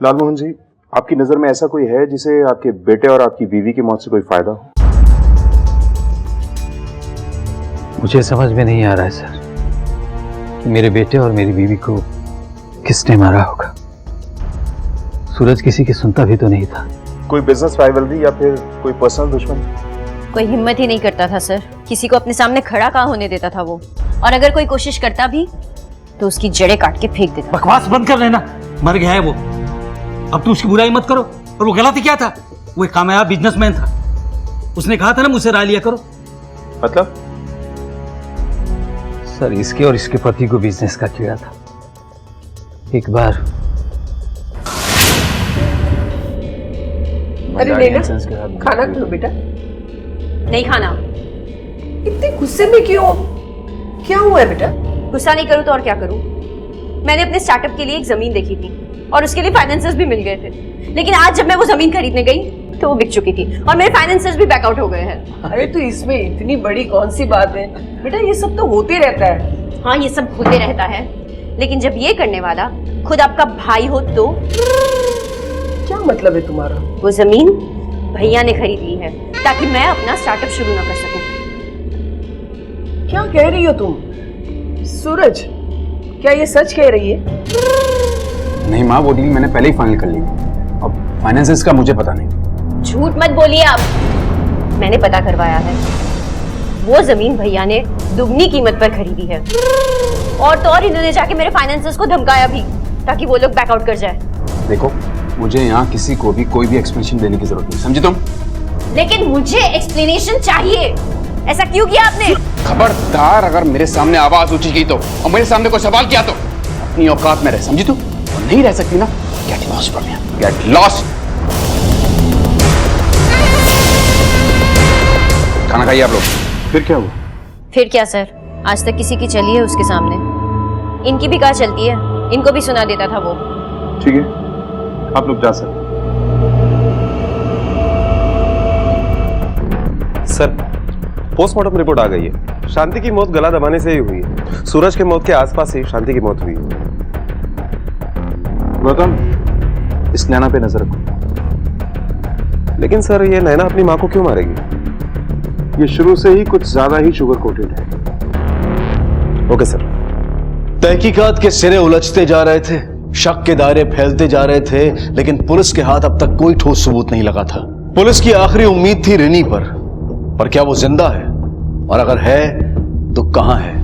Speaker 3: लालमोहन जी, आपकी नजर में ऐसा कोई है जिसे आपके बेटे और आपकी बीवी की मौत से कोई फायदा हो?
Speaker 17: मुझे समझ में नहीं आ रहा है सर कि मेरे बेटे और मेरी बीवी को किसने मारा होगा। सूरज किसी की सुनता भी तो नहीं था।
Speaker 3: कोई बिजनेस राइवलरी या फिर कोई पर्सनल दुश्मनी?
Speaker 10: कोई हिम्मत ही नहीं करता था सर, किसी को अपने सामने खड़ा कहाँ होने देता था वो। और अगर कोई कोशिश करता भी तो उसकी जड़ें काट के फेंक देता।
Speaker 5: बकवास बंद कर लेना, मर गया है वो। अब तुम उसकी बुराई मत करो। और वो गलत ही क्या था? वो एक कामयाब बिजनेसमैन था। उसने कहा था ना मुझसे राय लिया करो।
Speaker 3: मतलब?
Speaker 17: सर इसके और इसके पति को बिजनेस का कीड़ा था। एक बार
Speaker 16: अरे नैना, खाना खा लो बेटा।
Speaker 10: नहीं खाना।
Speaker 16: इतने गुस्से में क्यों? क्या हुआ है बेटा?
Speaker 10: गुस्सा नहीं करूँ तो और क्या करूँ? मैंने अपने स्टार्टअप के लिए एक जमीन देखी थी और उसके लिए फाइनेंसेस भी मिल गए थे। लेकिन आज जब मैं वो जमीन खरीदने गई तो वो बिक चुकी थी और मेरे फाइनेंसर्स भी बैकआउट हो गए हैं।
Speaker 16: अरे तो इसमें इतनी बड़ी कौन सी बात है बेटा, ये सब तो होते रहता है।
Speaker 10: हाँ ये सब होते रहता है, लेकिन जब ये करने वाला खुद आपका भाई हो तो?
Speaker 16: क्या मतलब है तुम्हारा?
Speaker 10: वो जमीन भैया ने खरीद ली है ताकि मैं अपना स्टार्टअप शुरू ना कर सकूं।
Speaker 16: क्या कह रही हो तुम? सूरज, क्या ये सच कह रही है?
Speaker 11: नहीं माँ, वो डील मैंने पहले ही फाइनल कर ली। अब फाइनेंसेस का मुझे पता नहीं।
Speaker 10: झूठ मत बोलिए आप, मैंने पता करवाया है। वो जमीन भैया ने दुगनी कीमत पर खरीदी है और तो और इन्होंने जाके मेरे फाइनेंसर्स को धमकाया भी ताकि वो लोग बैकआउट कर जाए।
Speaker 11: देखो, मुझे यहाँ किसी को भी कोई भी एक्सप्लेनेशन देने की जरूरत नहीं, समझी तुम?
Speaker 10: लेकिन मुझे एक्सप्लेनेशन चाहिए। ऐसा क्यों किया आपने?
Speaker 11: खबरदार अगर मेरे सामने आवाज ऊंची की तो और मेरे सामने कोई सवाल किया तो अपनी औकात में रह, समझी तू? और नहीं रह सकती ना, get lost from here, get lost. खाना खाइए आप लोग।
Speaker 3: फिर क्या हुआ?
Speaker 10: फिर क्या सर, आज तक किसी की चली है उसके सामने, इनकी भी कहाँ चलती है, इनको भी सुना देता था वो।
Speaker 3: ठीक है, आप लोग जा सकते।
Speaker 12: सर, पोस्टमार्टम रिपोर्ट आ गई है। शांति की मौत गला दबाने से ही हुई है। सूरज के मौत के आसपास ही शांति की मौत हुई है।
Speaker 3: गौतम, इस नैना पे नजर रखो।
Speaker 12: लेकिन सर, ये नैना अपनी माँ को क्यों मारेगी?
Speaker 3: ये शुरू से ही कुछ ज्यादा ही शुगर कोटेड है।
Speaker 12: Okay sir.
Speaker 1: तहकीकात के सिरे उलझते जा रहे थे, शक के दायरे फैलते जा रहे थे, लेकिन पुलिस के हाथ अब तक कोई ठोस सबूत नहीं लगा था। पुलिस की आखिरी उम्मीद थी रिनी पर क्या वो जिंदा है? और अगर है तो कहां है?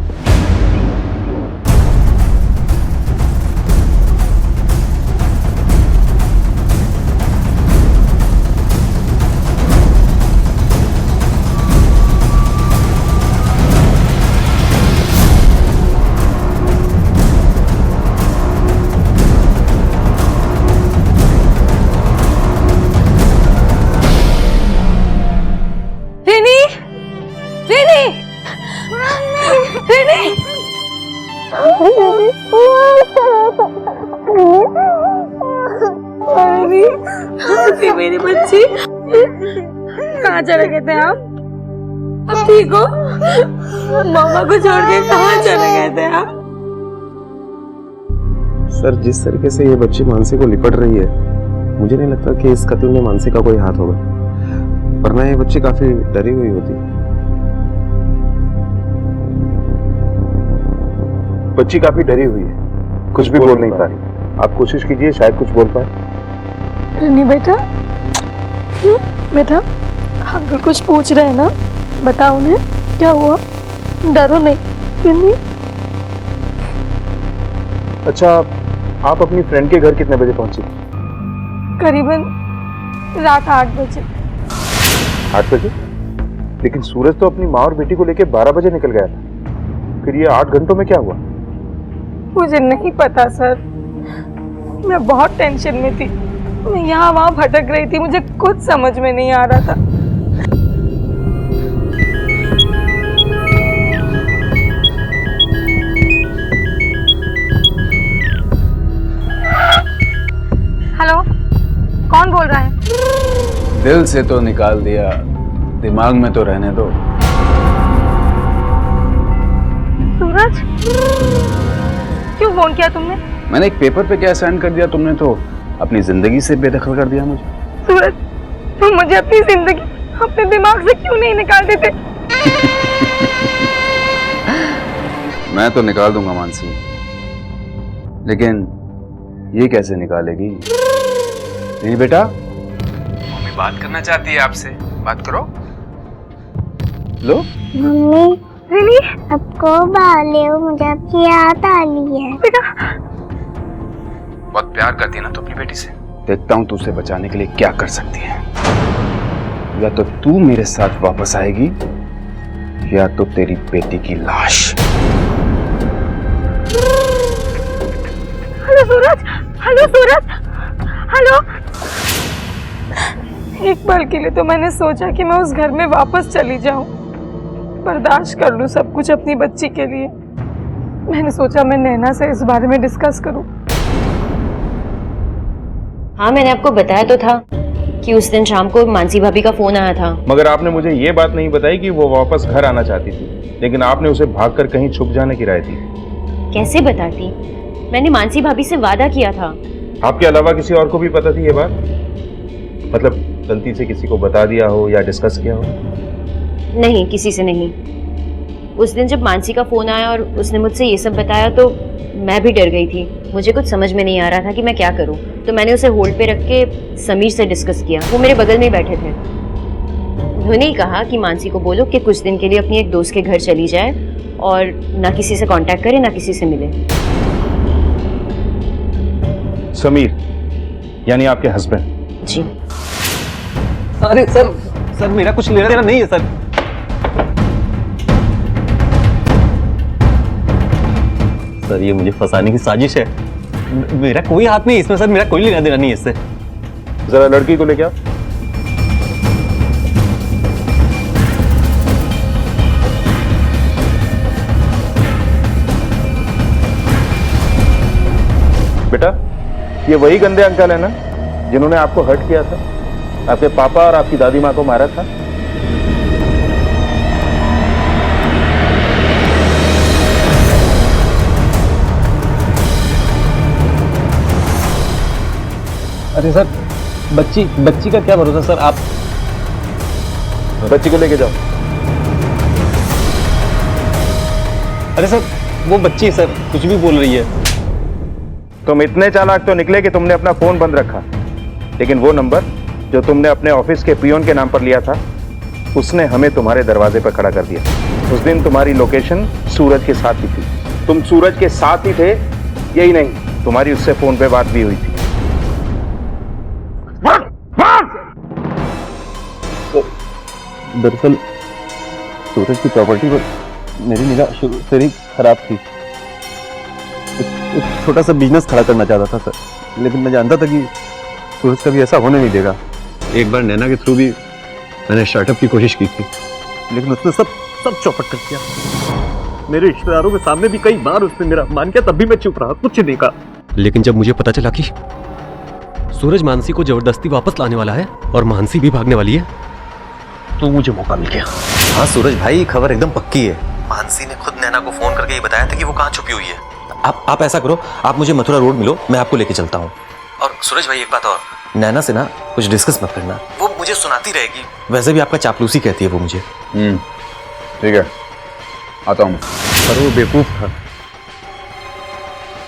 Speaker 2: मेरी बच्ची, कहाँ चले गए थे आप? अब ठीक हो? मामा को छोड़ के कहाँ चले गए थे आप?
Speaker 12: सर, जिस तरीके से ये बच्ची मानसी को लिपट रही है, मुझे नहीं लगता कि इस कत्ल में मानसी का कोई हाथ होगा, वरना ये बच्ची काफी डरी हुई होती।
Speaker 3: बच्ची काफी डरी हुई है, कुछ भी बोल नहीं पा रही। आप कोशिश कीजिए, शायद कुछ बोल पाए।
Speaker 2: रिनी बेटा, बेटा अंकल कुछ पूछ रहे हैं ना, बताओ उन्हें क्या हुआ, डरो नहीं। रिनी,
Speaker 3: अच्छा, आप अपनी फ्रेंड के घर कितने बजे पहुंची?
Speaker 2: करीबन रात 8 बजे।
Speaker 3: 8 बजे? लेकिन सूरज तो अपनी माँ और बेटी को लेकर 12 बजे निकल गया था। फिर ये 8 घंटों में क्या हुआ?
Speaker 2: मुझे नहीं पता सर, मैं बहुत टेंशन में थी, मैं यहाँ वहाँ भटक रही थी, मुझे कुछ समझ में नहीं आ रहा था। हेलो, कौन बोल रहा है?
Speaker 11: दिल से तो निकाल दिया, दिमाग में तो रहने दो।
Speaker 2: सूरज, क्यों फोन किया तुमने?
Speaker 11: मैंने एक पेपर पे क्या साइन कर दिया, तुमने तो अपनी जिंदगी से बेदखल कर दिया मुझे।
Speaker 2: सूरज, तुम मुझे अपनी जिंदगी अपने दिमाग से क्यों नहीं निकाल देते?
Speaker 11: मैं तो निकाल दूंगा मानसी, लेकिन ये कैसे निकालेगी? नहीं बेटा, मम्मी बात करना चाहती है आपसे, बात करो। लो
Speaker 18: मम्मी, रिनी, आपको बाले हो, मुझे आपकी याद आ रही है।
Speaker 2: बेटा,
Speaker 11: बहुत प्यार करती है ना तू अपनी बेटी से। देखता हूँ तू उसे बचाने के लिए क्या कर सकती है। या तो तू मेरे साथ वापस आएगी या तो तेरी बेटी की लाश।
Speaker 2: हेलो सूरज, हेलो सूरज, हेलो। एक पल के लिए तो मैंने सोचा कि मैं उस घर में वापस चली जाऊं, बर्दाश्त कर लूं सब कुछ अपनी बच्ची के लिए। मैंने सोचा मैं नैना से इस बारे में डिस्कस करूं।
Speaker 10: हाँ, मैंने आपको बताया तो था कि उस दिन शाम को मानसी भाभी का फोन आया था।
Speaker 3: मगर आपने मुझे ये बात नहीं बताई कि वो वापस घर आना चाहती थी, लेकिन आपने उसे भागकर कहीं छुप जाने की राय दी।
Speaker 10: कैसे बताती? मैंने मानसी भाभी से वादा किया था।
Speaker 3: आपके अलावा किसी और को भी पता थी ये बात? मतलब गलती से किसी को बता दिया हो या डिस्कस किया हो?
Speaker 10: नहीं, किसी से नहीं। उस दिन जब मानसी का फोन आया और उसने मुझसे ये सब बताया तो मैं भी डर गई थी। मुझे कुछ समझ में नहीं आ रहा था कि मैं क्या करूं। तो मैंने उसे होल्ड पे रख के समीर से डिस्कस किया। वो मेरे बगल में ही बैठे थे। उन्होंने ही कहा कि मानसी को बोलो कि कुछ दिन के लिए अपनी एक दोस्त के घर चली जाए और ना किसी से कांटेक्ट करे, ना किसी से मिले।
Speaker 3: समीर यानी आपके हस्बैंड?
Speaker 10: जी।
Speaker 17: अरे सर मेरा कुछ लेना देना नहीं है सर। सर ये मुझे फंसाने की साजिश है। मेरा कोई हाथ नहीं इसमें सर, मेरा कोई लेना देना नहीं है इससे।
Speaker 3: जरा लड़की को लेके आओ। बेटा, ये वही गंदे अंकल है ना जिन्होंने आपको हर्ट किया था, आपके पापा और आपकी दादी माँ को मारा था?
Speaker 17: अरे सर बच्ची का क्या भरोसा सर। आप
Speaker 3: बच्ची को लेके जाओ।
Speaker 17: अरे सर वो बच्ची सर कुछ भी बोल रही है।
Speaker 3: तुम इतने चालाक तो निकले कि तुमने अपना फोन बंद रखा, लेकिन वो नंबर जो तुमने अपने ऑफिस के पियोन के नाम पर लिया था उसने हमें तुम्हारे दरवाजे पर खड़ा कर दिया। उस दिन तुम्हारी लोकेशन सूरज के साथ ही थी। तुम सूरज के साथ ही थे, यही नहीं तुम्हारी उससे फोन पे बात भी हुई थी।
Speaker 17: दरअसल सूरज की प्रॉपर्टी पर मेरी निगाह शुरू से ही खराब थी। एक छोटा सा बिजनेस खड़ा करना चाहता था सर, लेकिन मैं जानता था कि सूरज कभी ऐसा होने नहीं देगा। एक बार नैना के थ्रू भी मैंने स्टार्टअप की कोशिश की थी, लेकिन उसने सब चौपट कर दिया। मेरे रिश्तेदारों के सामने भी कई बार उसने मेरा अपमान किया, तब भी मैं चुप रहा, कुछ नहीं कहा। लेकिन जब मुझे पता चला कि सूरज मानसी को जबरदस्ती वापस लाने वाला है और मानसी भी भागने वाली है, तो मुझे मौका मिल गया।
Speaker 19: हाँ सूरज भाई, खबर एकदम पक्की है। मानसी ने खुद नैना को फोन करके ये बताया था कि वो कहाँ छुपी हुई है। आप ऐसा करो, आप मुझे मथुरा रोड मिलो, मैं आपको लेके चलता हूँ। और सूरज भाई एक बात और, नैना से ना कुछ डिस्कस मत करना, वो मुझे सुनाती रहेगी। वैसे भी आपका चापलूसी कहती है वो मुझे।
Speaker 11: ठीक है, आता हूँ।
Speaker 17: पर वो बेवकूफ था,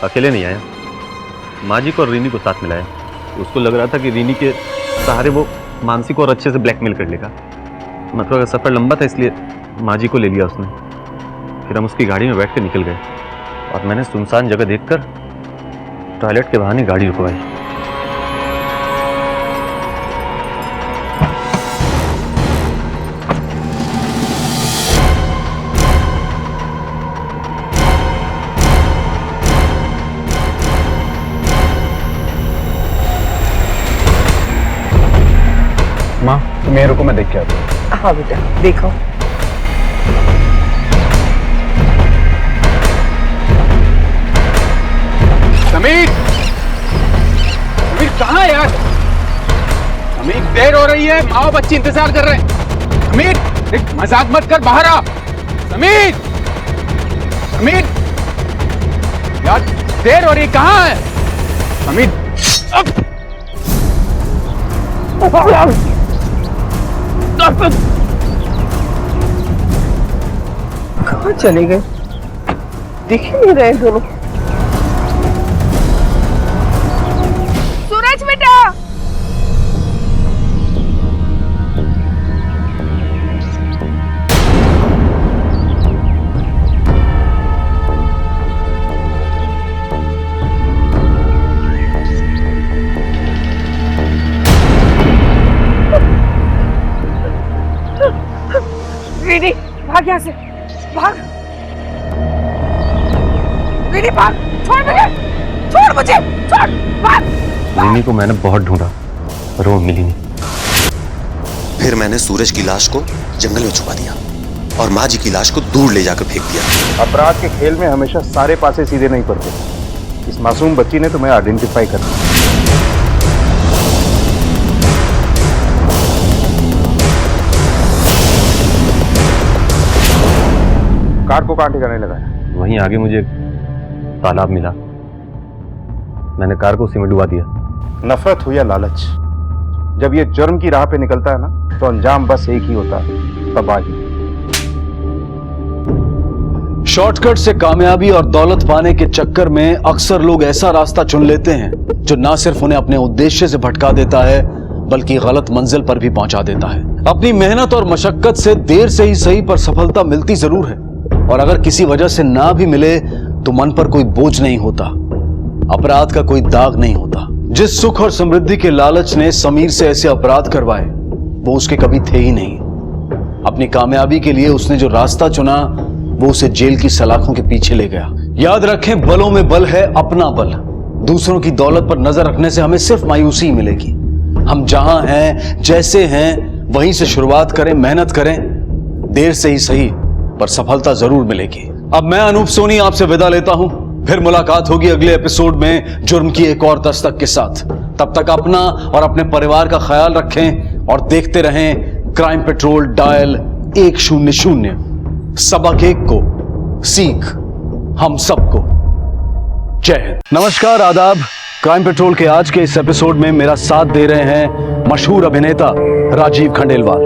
Speaker 17: अकेले नहीं आया, माँ जी को और रीनी को साथ मिलाया। उसको लग रहा था कि रीनी के सहारे वो मानसी को और अच्छे से ब्लैकमेल कर लेगा। मथुरा का सफर लंबा था, इसलिए माँ जी को ले लिया उसने। फिर हम उसकी गाड़ी में बैठ के निकल गए और मैंने सुनसान जगह देखकर टॉयलेट के बहाने गाड़ी रुकवाई।
Speaker 11: माँ तुम ये रुको, मैं देख के आता हूँ।
Speaker 16: हाँ बेटा देखो।
Speaker 11: समीर, समीर कहाँ है यार? समीर देर हो रही है, माँ और बच्ची इंतजार कर रहे हैं। समीर एक मजाक मत कर, बाहर आ। समीर, समीर यार देर हो रही, कहाँ है समीर?
Speaker 16: कहाँ चले गए? दिख ही नहीं रहे दोनों।
Speaker 2: सूरज बेटा, रीनी भाग यहाँ से, भाग रीनी भाग, छोड़ मुझे, छोड़, भाग।
Speaker 17: रीनी को मैंने बहुत ढूंढा पर वो मिली नहीं।
Speaker 19: फिर मैंने सूरज की लाश को जंगल में छुपा दिया और माँ जी की लाश को दूर ले जाकर फेंक दिया।
Speaker 3: अपराध के खेल में हमेशा सारे पासे सीधे नहीं पड़ते। इस मासूम बच्ची ने तुम्हें आइडेंटिफाई कर दिया। कार को कहाँ ठिकाने लगाया?
Speaker 17: वहीं आगे मुझे तालाब मिला, मैंने कार को उसी में डुबा दिया।
Speaker 3: नफरत हो या लालच, जब ये जुर्म की राह पे निकलता है ना तो अंजाम बस एक ही होता है, तबाही।
Speaker 1: शॉर्टकट से कामयाबी और दौलत पाने के चक्कर में अक्सर लोग ऐसा रास्ता चुन लेते हैं जो ना सिर्फ उन्हें अपने उद्देश्य से भटका देता है बल्कि गलत मंजिल पर भी पहुंचा देता है। अपनी मेहनत और मशक्कत से देर से ही सही पर सफलता मिलती जरूर है, और अगर किसी वजह से ना भी मिले तो मन पर कोई बोझ नहीं होता, अपराध का कोई दाग नहीं होता। जिस सुख और समृद्धि के लालच ने समीर से ऐसे अपराध करवाए वो उसके कभी थे ही नहीं। अपनी कामयाबी के लिए उसने जो रास्ता चुना वो उसे जेल की सलाखों के पीछे ले गया। याद रखें, बलों में बल है अपना बल। दूसरों की दौलत पर नजर रखने से हमें सिर्फ मायूसी मिलेगी। हम जहां हैं, जैसे हैं, वहीं से शुरुआत करें, मेहनत करें, देर से ही सही पर सफलता जरूर मिलेगी। अब मैं अनूप सोनी आपसे विदा लेता हूं, फिर मुलाकात होगी अगले एपिसोड में जुर्म की एक और दस्तक के साथ। तब तक अपना और अपने परिवार का ख्याल रखें और देखते रहें क्राइम पेट्रोल डायल 100। सबक एक को सीख हम सबको। जय हिंद। नमस्कार, आदाब। क्राइम पेट्रोल के आज के इस एपिसोड में मेरा साथ दे रहे हैं मशहूर अभिनेता राजीव खंडेलवाल।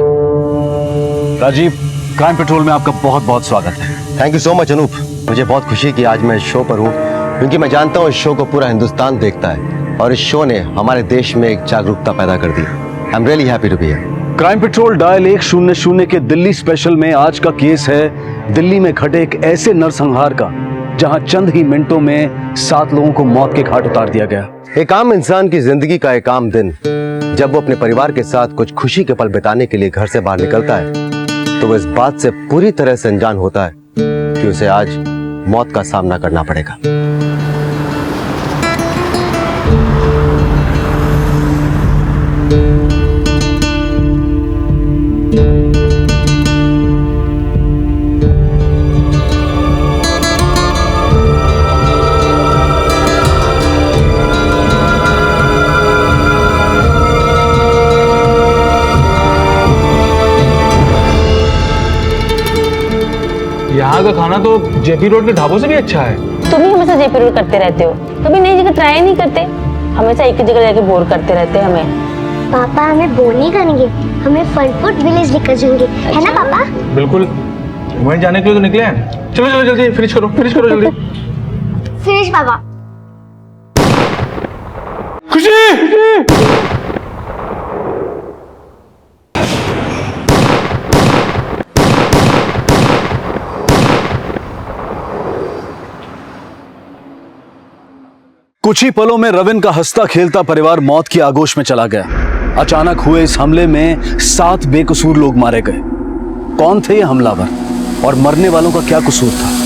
Speaker 1: राजीव, क्राइम पेट्रोल में आपका बहुत बहुत स्वागत है।
Speaker 20: Thank you so much Anup. मुझे बहुत खुशी है कि आज मैं इस शो पर हूँ, क्योंकि मैं जानता हूँ इस शो को पूरा हिंदुस्तान देखता है और इस शो ने हमारे देश में एक जागरूकता पैदा कर दी। I am really happy to be here.
Speaker 1: Crime patrol dial 100 के दिल्ली स्पेशल में आज का केस है दिल्ली में घटे एक ऐसे नरसंहार का जहां चंद ही मिनटों में 7 लोगों को मौत के घाट उतार दिया गया।
Speaker 20: एक आम इंसान की जिंदगी का एक आम दिन जब वो अपने परिवार के साथ कुछ खुशी के पल बिताने के लिए घर से बाहर निकलता है तो वो इस बात से पूरी तरह से अनजान होता है कि उसे आज मौत का सामना करना पड़ेगा।
Speaker 21: यहाँ का खाना तो जेपी रोड के ढाबों से भी अच्छा है।
Speaker 22: तुम ही हमेशा जेपी रोड करते रहते हो, कभी नई जगह ट्राई नहीं करते, हमेशा एक ही जगह जाके बोर करते रहते हैं हमें।
Speaker 18: पापा हमें बोर नहीं करेंगे, हमें फन फूड विलेज लेकर जाएंगे, है ना पापा?
Speaker 21: बिल्कुल, वहीं जाने के लिए तो निकले हैं। चलो चलो जल्दी फिनिश करो जल्दी।
Speaker 18: फिनिश पापा।
Speaker 21: खुशी।
Speaker 1: कुछ ही पलों में रविन का हंसता खेलता परिवार मौत की आगोश में चला गया। अचानक हुए इस हमले में 7 बेकसूर लोग मारे गए। कौन थे ये हमलावर और मरने वालों का क्या कसूर था?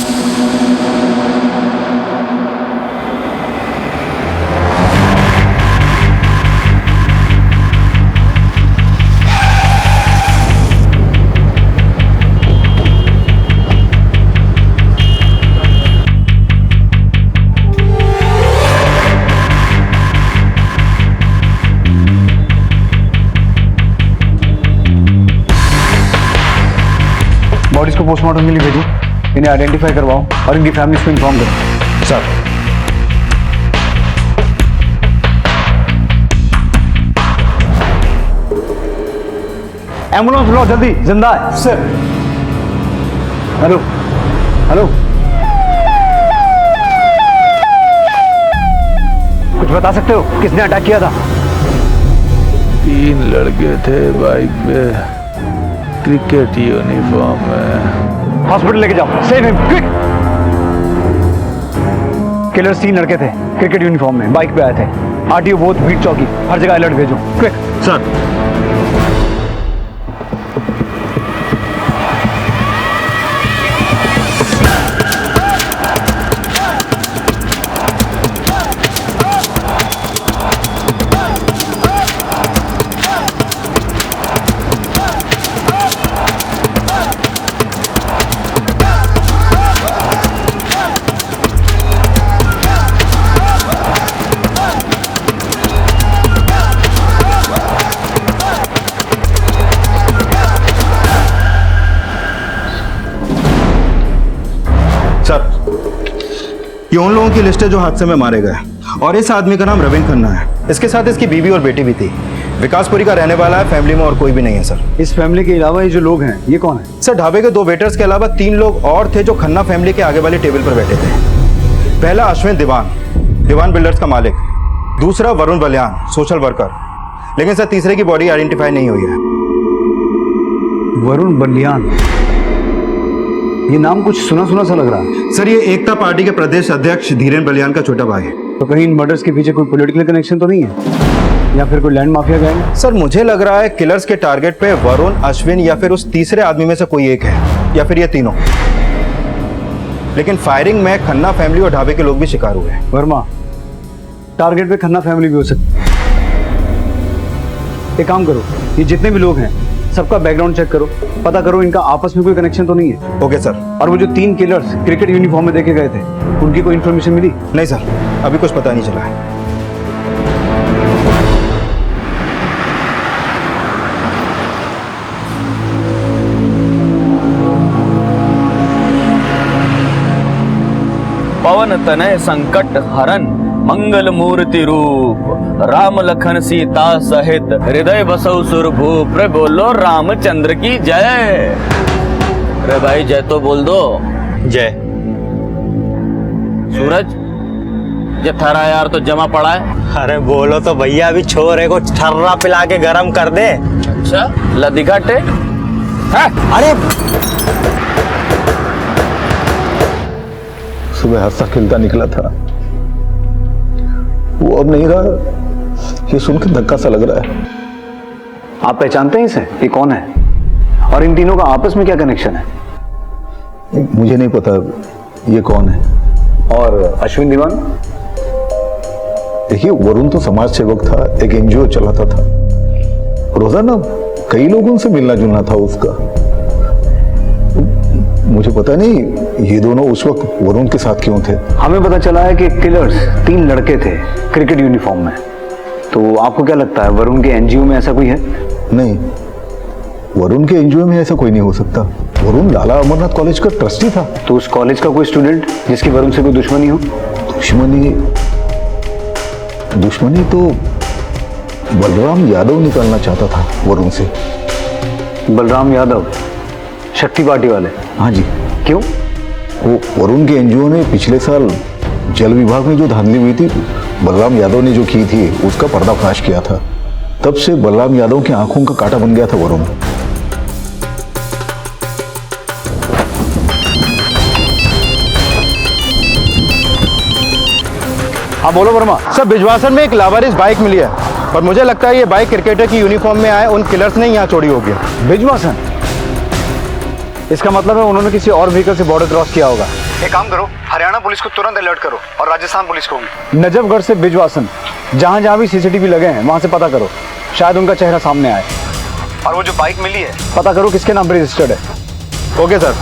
Speaker 13: बॉडीज को पोस्टमार्टम के लिए भेजो, इन्हें आइडेंटिफाई करवाओ और इनकी फैमिलीज को इन्फॉर्म करो। सर। एम्बुलेंस बुलाओ जल्दी, जिंदा है। सर। हेलो हेलो, कुछ बता सकते हो किसने अटैक किया था?
Speaker 4: 3 लड़के थे बाइक पे, क्रिकेट यूनिफॉर्म में।
Speaker 13: हॉस्पिटल लेके जाओ, सेव हिम क्विक। किलर्स 3 लड़के थे, क्रिकेट यूनिफॉर्म में, बाइक पे आए थे। आरटीओ बोथ, बीट चौकी, हर जगह अलर्ट भेजो, क्विक। सर।
Speaker 3: ये उन लोगों की लिस्ट है जो हादसे में मारे गए, और इस आदमी का नाम रविंद्र खन्ना है। इसके साथ इसकी बीवी और बेटी भी थी। विकासपुरी का रहने वाला है, फैमिली में और कोई भी नहीं है सर।
Speaker 13: इस फैमिली के अलावा ये जो लोग हैं ये कौन है?
Speaker 3: सर ढाबे के 2 वेटर्स के अलावा 3 लोग और थे जो खन्ना फैमिली के आगे वाली टेबल पर बैठे थे। पहला अश्विन दीवान बिल्डर्स का मालिक, दूसरा वरुण बलियान सोशल वर्कर, लेकिन सर तीसरे की बॉडी आइडेंटिफाई नहीं हुई है।
Speaker 13: वरुण बलियान, ये नाम कुछ सुना सुना सा लग रहा है।
Speaker 3: सर ये एकता पार्टी के प्रदेश अध्यक्ष धीरेन बलियान का छोटा भाई है।
Speaker 13: तो कहीं इन मर्डर्स के पीछे कोई पॉलिटिकल कनेक्शन तो नहीं है, या फिर कोई लैंड माफिया गैंग है?
Speaker 3: सर मुझे लग रहा है किलर्स के टारगेट पे वरुण, अश्विन या फिर उस तीसरे आदमी में से कोई एक है, या फिर ये तीनों। लेकिन फायरिंग में खन्ना फैमिली और ढाबे के लोग भी शिकार हुए।
Speaker 13: वर्मा, टारगेट पे खन्ना फैमिली भी हो सकती है। एक काम करो, ये जितने भी लोग हैं सबका बैकग्राउंड चेक करो, पता करो इनका आपस में कोई कनेक्शन तो नहीं है।
Speaker 3: Okay sir.
Speaker 13: और वो जो 3 किलर्स क्रिकेट यूनिफॉर्म में देखे गए थे, उनकी कोई इन्फॉर्मेशन मिली?
Speaker 3: नहीं सर, अभी कुछ पता नहीं चला है।
Speaker 8: पवन तनय संकट हरन मंगल मूर्ति रूप, राम लखन सीता सहित हृदय बसौ सुरभूप। रे बोलो रामचंद्र की जय। रे भाई जय तो बोल दो।
Speaker 7: जय।
Speaker 8: सूरज ये थरा यार तो जमा पड़ा है।
Speaker 7: अरे बोलो तो भैया, अभी छोरे को ठर्रा पिला के गरम कर दे।
Speaker 8: अच्छा लदिघाटे।
Speaker 7: अरे
Speaker 14: सुबह हंसता खेलता निकला था, वो अब नहीं रहा। ये सुनकर धक्का सा लग रहा है।
Speaker 13: आप पहचानते हैं इसे? ये कौन है और इन तीनों का आपस में क्या कनेक्शन है?
Speaker 14: मुझे नहीं पता ये कौन है।
Speaker 13: और अश्विन दीवान?
Speaker 14: देखिए वरुण तो समाज सेवक था, एक एनजीओ चलाता था, रोजाना कई लोगों से मिलना जुलना था उसका। मुझे पता नहीं ये दोनों उस वक्त वरुण के साथ क्यों थे।
Speaker 13: हमें पता चला है कि किलर्स 3 लड़के थे क्रिकेट यूनिफॉर्म में। तो आपको क्या लगता है वरुण के एनजीओ में ऐसा कोई है?
Speaker 14: नहीं, वरुण के एनजीओ में ऐसा कोई नहीं हो सकता। वरुण लाला अमरनाथ कॉलेज का ट्रस्टी था।
Speaker 13: तो उस कॉलेज का कोई स्टूडेंट जिसकी वरुण से कोई दुश्मनी हो?
Speaker 14: दुश्मनी तो बलराम यादव निकालना चाहता था वरुण से।
Speaker 13: बलराम यादव शक्ति पार्टी वाले?
Speaker 14: हाँ जी।
Speaker 13: क्यों?
Speaker 14: वो वरुण के एनजीओ ने पिछले साल जल विभाग में जो धांधली हुई थी, बलराम यादव ने जो की थी उसका पर्दाफाश किया था। तब से बलराम यादव की आंखों का कांटा बन गया था वरुण।
Speaker 3: हाँ बोलो वर्मा। सर बिजवासन में एक लावारिस बाइक मिली है, और मुझे लगता है ये बाइक क्रिकेटर की यूनिफॉर्म में आए उन किलर्स ने यहाँ छोड़ी होगी।
Speaker 13: बिजवासन? इसका मतलब है उन्होंने किसी और व्हीकल से बॉर्डर क्रॉस किया होगा। एक काम करो, हरियाणा पुलिस को तुरंत अलर्ट करो और राजस्थान पुलिस को भी। नजफगढ़ से बिजवासन, जहां जहां भी सीसीटीवी लगे हैं वहां से पता करो, शायद उनका चेहरा सामने आए। और वो जो बाइक मिली है पता करो किसके नाम पर रजिस्टर्ड है।
Speaker 3: Okay sir.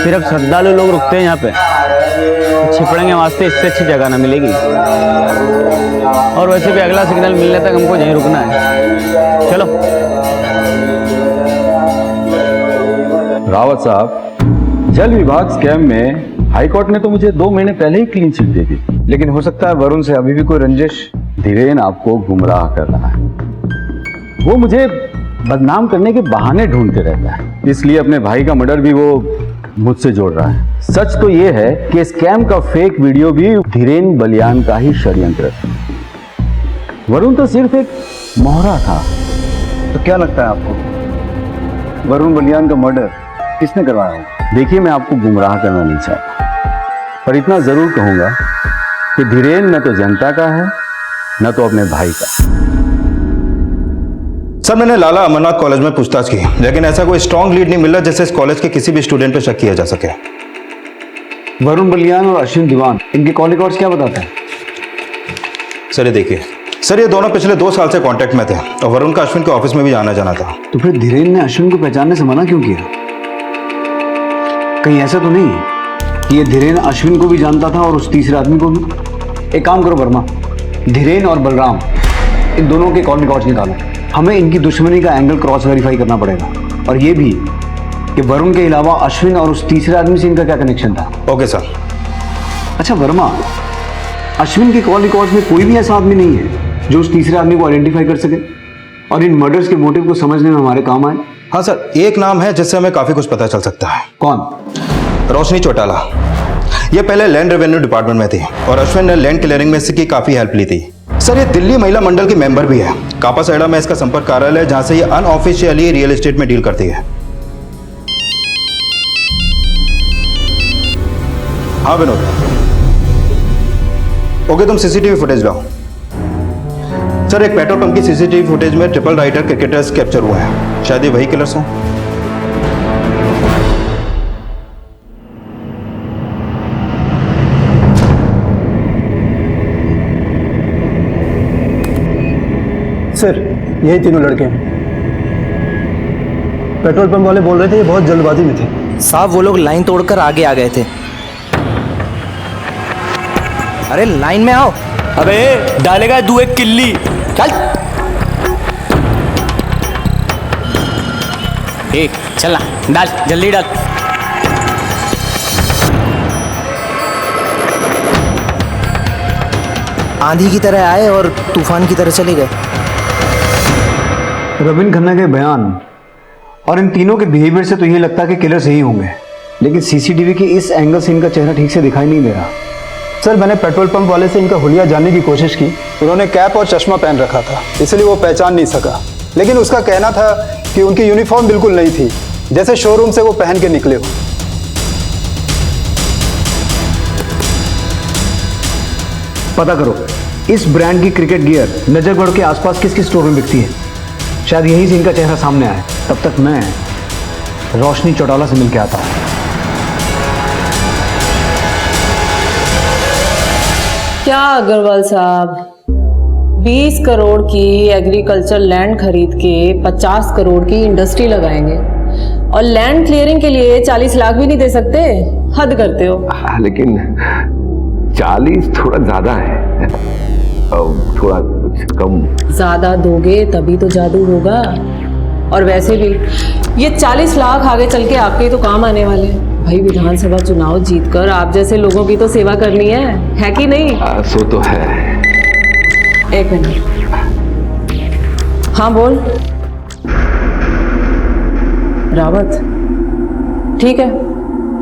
Speaker 8: सिर्फ श्रद्धालु लोग रुकते हैं यहाँ पे, छिपड़ेंगे वास्ते इससे अच्छी जगह ना मिलेगी। और वैसे भी अगला सिग्नल मिलने तक हमको यहीं रुकना है। चलो।
Speaker 23: रावत साहब, जल विभाग स्कैम में हाईकोर्ट ने तो मुझे 2 महीने पहले ही क्लीन चिट दे दी,
Speaker 13: लेकिन हो सकता है वरुण से अभी भी कोई रंजिश।
Speaker 23: धीरेन आपको गुमराह कर रहा है। वो मुझे बदनाम करने के बहाने ढूंढते रहता है, इसलिए अपने भाई का मर्डर भी वो मुझसे जोड़ रहा है। सच तो ये है कि स्कैम का फेक वीडियो भी धीरेन बलियान का ही षड्यंत्र था। वरुण तो सिर्फ एक मोहरा था।
Speaker 13: तो क्या लगता है आपको वरुण बलियान का मर्डर किसने करवाया है?
Speaker 23: देखिए, मैं आपको गुमराह करना नहीं चाहता, पर इतना जरूर कहूंगा कि धीरेन न तो जनता का है न तो अपने भाई का।
Speaker 3: सर मैंने लाला अमरनाथ कॉलेज में पूछताछ की, लेकिन ऐसा कोई स्ट्रॉन्ग लीड नहीं मिला जिससे इस कॉलेज के किसी भी स्टूडेंट पर शक किया जा सके।
Speaker 13: वरुण बलियान और अश्विन दीवान, इनके कॉल रिकॉर्ड्स क्या बताते हैं?
Speaker 3: सर ये देखिए, सर ये दोनों पिछले 2 साल से कांटेक्ट में थे और वरुण का अश्विन के ऑफिस में भी जाना जाना था।
Speaker 13: तो फिर धीरेन ने अश्विन को पहचानने से मना क्यों किया? कहीं ऐसा तो नहीं है कि ये धीरेन अश्विन को भी जानता था और उस तीसरे आदमी को भी? एक काम करो वर्मा,
Speaker 6: धीरेन और बलराम, इन दोनों के कॉल रिकॉर्ड्स निकालो। हमें इनकी दुश्मनी का एंगल क्रॉस वेरीफाई करना पड़ेगा, और ये भी कि वरुण के अलावा अश्विन और उस तीसरे आदमी से इनका क्या कनेक्शन था।
Speaker 12: Okay sir.
Speaker 6: अच्छा वर्मा, अश्विन के कॉल रिकॉर्ड्स में कोई भी ऐसा आदमी नहीं है जो उस तीसरे आदमी को आइडेंटिफाई कर सके और इन मर्डर्स के मोटिव को समझने में हमारे काम आए?
Speaker 12: हाँ सर, एक नाम है जिससे हमें काफी कुछ पता चल सकता है।
Speaker 6: कौन?
Speaker 12: रोशनी चौटाला। ये पहले लैंड रेवेन्यू डिपार्टमेंट में थी और अश्विन ने लैंड क्लियरिंग में इसकी काफी हेल्प ली थी। सर ये दिल्ली महिला मंडल की मेंबर भी है। कापासाइडा में इसका संपर्क कार्यालय है, जहां से ये अनऑफिशियली रियल एस्टेट में डील करती है। हाँ विनोद। ओके, तुम सीसीटीवी फुटेज लाओ। सर एक पेट्रोल पंप की सीसीटीवी फुटेज में ट्रिपल राइडर क्रिकेटर्स कैप्चर हुए हैं। शायद ये वही किलर्स हैं।
Speaker 13: सर यही तीनों लड़के हैं। पेट्रोल पंप वाले बोल रहे थे ये बहुत जल्दबाजी में थे।
Speaker 9: साहब वो लोग लाइन तोड़कर आगे आ गए थे। अरे लाइन में आओ।
Speaker 8: अबे डालेगा तू एक किल्ली। चल एक चल डाल, जल्दी डाल।
Speaker 9: आंधी की तरह आए और तूफान की तरह चले गए।
Speaker 6: रविन खन्ना के बयान और इन तीनों के बिहेवियर से तो ये लगता है कि किलर सही होंगे, लेकिन सीसीटीवी के इस एंगल से इनका चेहरा ठीक से दिखाई नहीं दे रहा।
Speaker 13: सर मैंने पेट्रोल पंप वाले से इनका हुलिया जानने की कोशिश की। उन्होंने कैप और चश्मा पहन रखा था, इसलिए वो पहचान नहीं सका। लेकिन उसका कहना था कि उनकी यूनिफॉर्म बिल्कुल नहीं थी, जैसे शोरूम से वो पहन के निकले हो।
Speaker 6: पता करो इस ब्रांड की क्रिकेट गियर नजरगढ़ के आसपास किस किस स्टोर में बिकती है। शायद यहीं से इनका चेहरा सामने आए। तब तक मैं रोशनी चौटाला से मिलकर आता हूं।
Speaker 22: क्या अग्रवाल साहब, 20 करोड़ की एग्रीकल्चर लैंड खरीद के 50 करोड़ की इंडस्ट्री लगाएंगे और लैंड क्लियरिंग के लिए 40 लाख भी नहीं दे सकते? हद करते हो।
Speaker 14: लेकिन 40 थोड़ा ज्यादा है, थोड़ा कुछ कम।
Speaker 22: ज्यादा दोगे तभी तो जादू होगा। और वैसे भी ये 40 लाख आगे चल के आपके तो काम आने वाले हैं। भाई विधानसभा चुनाव जीतकर आप जैसे लोगों की तो सेवा करनी है कि नहीं?
Speaker 14: सो तो है।
Speaker 22: एक मिनट। हाँ बोल। रावत, ठीक है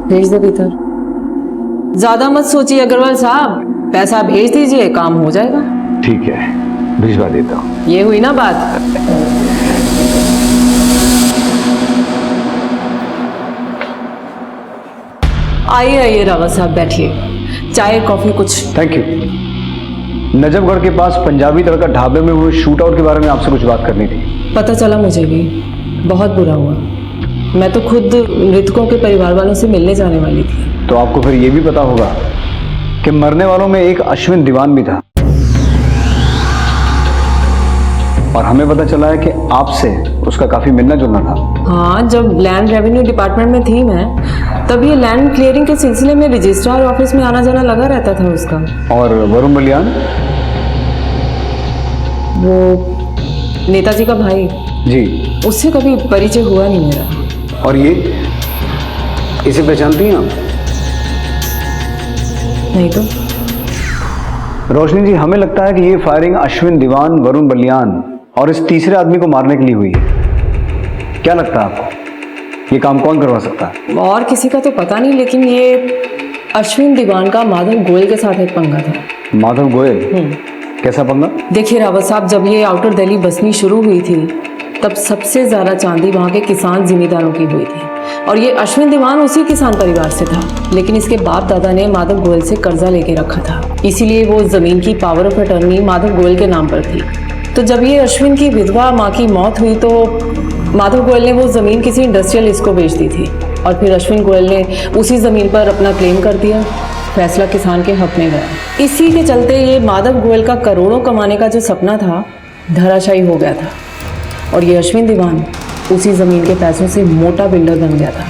Speaker 22: भेज दे भीतर। ज्यादा मत सोचिए अग्रवाल साहब, पैसा भेज दीजिए, काम हो जाएगा।
Speaker 14: ठीक है भिजवा देता हूँ।
Speaker 22: ये हुई ना बात। आइए आइए रावत साहब बैठिए, चाय कॉफी कुछ।
Speaker 6: Thank you. नजफगढ़ के पास पंजाबी तड़का ढाबे में हुए शूट आउट के बारे में आपसे कुछ बात करनी थी।
Speaker 22: पता चला मुझे भी, बहुत बुरा हुआ। मैं तो खुद मृतकों के परिवार वालों से मिलने जाने वाली थी।
Speaker 6: तो आपको फिर ये भी पता होगा कि मरने वालों में एक अश्विन दीवान भी था, और हमें पता चला है कि आपसे उसका काफी मिलना जुलना था।
Speaker 22: हाँ, जब लैंड रेवेन्यू डिपार्टमेंट में थी मैं, तब ये लैंड क्लियरिंग के सिलसिले में रजिस्ट्रार ऑफिस में आना जाना लगा रहता था उसका।
Speaker 6: और वरुण बलियान?
Speaker 22: वो नेताजी का भाई
Speaker 6: जी,
Speaker 22: उससे कभी परिचय हुआ नहीं मेरा।
Speaker 6: और ये इसे पहचानती हैं आप?
Speaker 22: नहीं तो।
Speaker 6: रोशनी जी, हमें लगता है कि ये फायरिंग अश्विन दीवान, वरुण बलियान और इस तीसरे आदमी को मारने के लिए हुई है। क्या लगता है आपको, ये काम कौन करवा सकता है?
Speaker 22: और किसी का तो पता नहीं, लेकिन ये अश्विन दीवान का माधव गोयल के साथ एक पंगा था।
Speaker 6: माधव गोयल? कैसा पंगा?
Speaker 22: देखिए रावत साहब, जब ये आउटर दिल्ली बसनी शुरू हुई थी, तब सबसे ज्यादा चांदी वहाँ के किसान जिम्मेदारों की हुई थी, और ये अश्विन दीवान उसी किसान परिवार से था। लेकिन इसके बाप दादा ने माधव गोयल से कर्जा लेके रखा था, इसीलिए वो जमीन की power of attorney Madhav Goyal के नाम पर थी। तो जब ये अश्विन की विधवा माँ की मौत हुई तो माधव गोयल ने वो जमीन किसी इंडस्ट्रियलिस्ट को बेच दी थी, और फिर अश्विन गोयल ने उसी जमीन पर अपना क्लेम कर दिया। फैसला किसान के हक में गया। इसी के चलते ये माधव गोयल का करोड़ों कमाने का जो सपना था, धराशायी हो गया था, और ये अश्विन दीवान उसी जमीन के पैसों से मोटा बिल्डर बन गया था।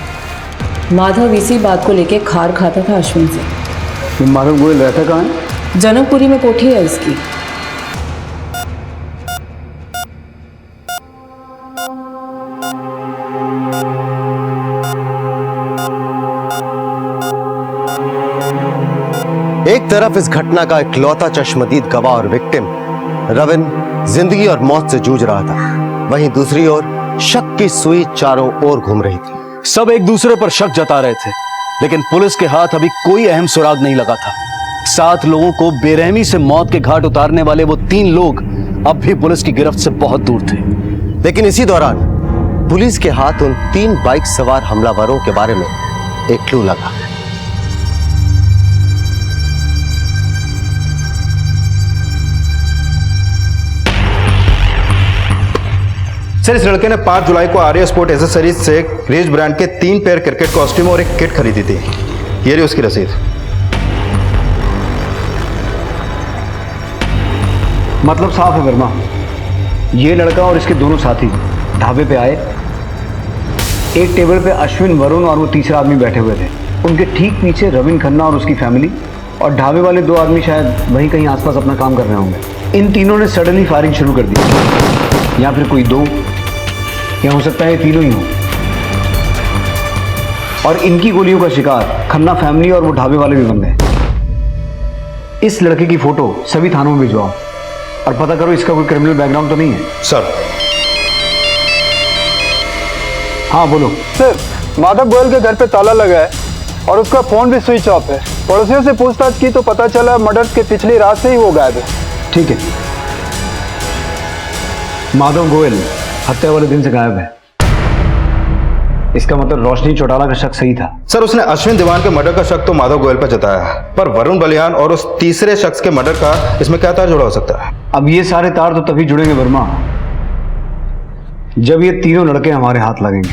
Speaker 22: माधव इसी बात को लेके खार खाता था अश्विन से।
Speaker 6: माधव गोयल रहता कहाँ है?
Speaker 22: जनकपुरी में कोठी है इसकी।
Speaker 20: तरफ इस घटना का इकलौता चश्मदीद गवाह और विक्टिम रविन जिंदगी और मौत से जूझ रहा था, वहीं दूसरी ओर शक की सुई चारों ओर घूम रही थी।
Speaker 1: सब एक दूसरे पर शक जता रहे थे, लेकिन पुलिस के हाथ अभी कोई अहम सुराग नहीं लगा था। 7 लोगों को बेरहमी से मौत के घाट उतारने वाले वो 3 लोग अब भी पुलिस की गिरफ्त से बहुत दूर थे।
Speaker 20: लेकिन इसी दौरान पुलिस के हाथ उन 3 बाइक सवार हमलावरों के बारे में एक क्लू लगा।
Speaker 12: सर, इस लड़के ने 5 जुलाई को आर्या स्पोर्ट एसेसरीज से रेज ब्रांड के 3 पेयर क्रिकेट कॉस्ट्यूम और एक किट खरीदी थी। ये रही उसकी रसीद।
Speaker 6: मतलब साफ है वर्मा, ये लड़का और इसके दोनों साथी ढाबे पे आए। एक टेबल पे अश्विन, वरुण और वो तीसरा आदमी बैठे हुए थे। उनके ठीक पीछे रविन खन्ना और उसकी फैमिली, और ढाबे वाले 2 आदमी शायद वहीं कहीं आसपास अपना काम कर रहे होंगे। इन तीनों ने सडनली फायरिंग शुरू कर दी, या फिर कोई 2, या हो सकता है तीनों ही हो। और इनकी गोलियों का शिकार खन्ना फैमिली और वो ढाबे वाले भी बन गए। इस लड़के की फोटो सभी थानों में भिजवाओ और पता करो इसका कोई क्रिमिनल बैकग्राउंड तो नहीं है।
Speaker 12: सर।
Speaker 6: हाँ बोलो।
Speaker 13: सर, माधव गोयल के घर पे ताला लगा है और उसका फोन भी स्विच ऑफ है। पड़ोसियों से पूछताछ की तो पता चला मर्डर्स के पिछली रात से ही वो गायब है।
Speaker 6: ठीक है, माधव गोयल हत्या वाले दिन से गायब है। इसका मतलब रोशनी चौटाला का शक सही था।
Speaker 12: सर, उसने अश्विन दीवान के मर्डर का शक तो माधव गोयल पर जताया है, पर वरुण बलियान और उस तीसरे शख्स के मर्डर का इसमें क्या तार जुड़ा हो सकता है?
Speaker 6: अब ये सारे तार तो तभी जुड़ेंगे वर्मा, जब ये तीनों लड़के हमारे हाथ लगेंगे।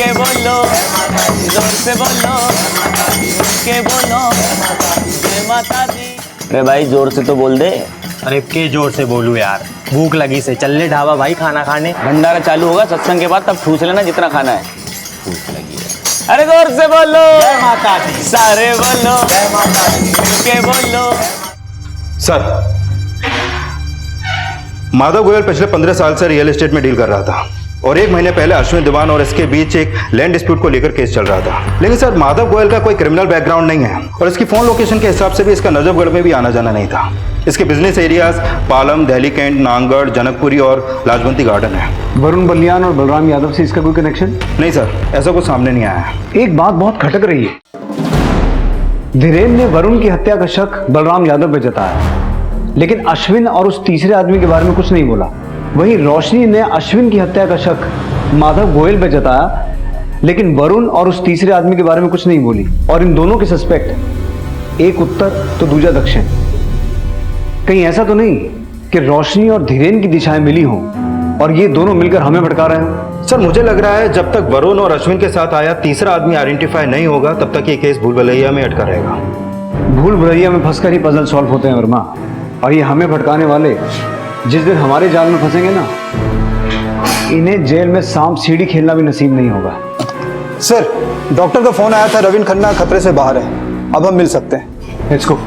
Speaker 8: बोलो, जोर से बोलो, के बोलो, जय माता दी। अरे भाई जोर से तो बोल दे।
Speaker 7: अरे के जोर से बोलूं यार, भूख लगी से। चल ले ढाबा भाई खाना खाने।
Speaker 8: भंडारा चालू होगा सत्संग के बाद, तब ठूस लेना जितना खाना है। भूख लगी है। अरे जोर से बोलो, जय माता दी। सारे बोलो, जय माता दी। के बोलो।
Speaker 12: सर, माधव गोयल पिछले 15 साल से रियल एस्टेट में डील कर रहा था और 1 महीने पहले अश्विन दीवान और इसके बीच एक लैंड डिस्प्यूट को लेकर केस चल रहा था। लेकिन सर, माधव गोयल का कोई क्रिमिनल बैकग्राउंड नहीं है और इसकी फोन लोकेशन के हिसाब से भी इसका नजफगढ़ में भी आना जाना नहीं था। इसके business areas Palam, Delhi Cantt, Nangarh, Janakpuri और लाजवंती गार्डन है।
Speaker 6: वरुण बलियान और बलराम यादव से इसका कोई कनेक्शन
Speaker 12: नहीं सर, ऐसा कुछ सामने नहीं आया है।
Speaker 6: एक बात बहुत खटक रही है। धीरेन ने वरुण की हत्या का शक बलराम यादव पे जताया, लेकिन अश्विन और उस तीसरे आदमी के बारे में कुछ नहीं बोला। वहीं रोशनी ने अश्विन की हत्या का शक माधव गोयल पे जताया, लेकिन वरुण और उस तीसरे आदमी के बारे में कुछ नहीं बोली। और इन दोनों के सस्पेक्ट, एक उत्तर तो दूसरा दक्षिण। कहीं ऐसा तो नहीं कि रोशनी और धीरेन की दिशाएं मिली हों और ये दोनों मिलकर हमें भटका रहे हो?
Speaker 12: सर, मुझे लग रहा है जब तक वरुण और अश्विन के साथ आया तीसरा आदमी आइडेंटिफाई नहीं होगा, तब तक ये केस भूल भुलैया में अटका रहेगा।
Speaker 6: भूल भुलैया में फंसकर ही पजल सॉल्व होते हैं वर्मा, और ये हमें भटकाने वाले जिस दिन हमारे जाल में फंसेंगे ना, इन्हें जेल में सांप सीढ़ी खेलना भी नसीब नहीं होगा।
Speaker 13: सर, डॉक्टर का फोन आया था, रविन खन्ना खतरे से बाहर है, अब हम मिल सकते हैं।
Speaker 6: Let's go.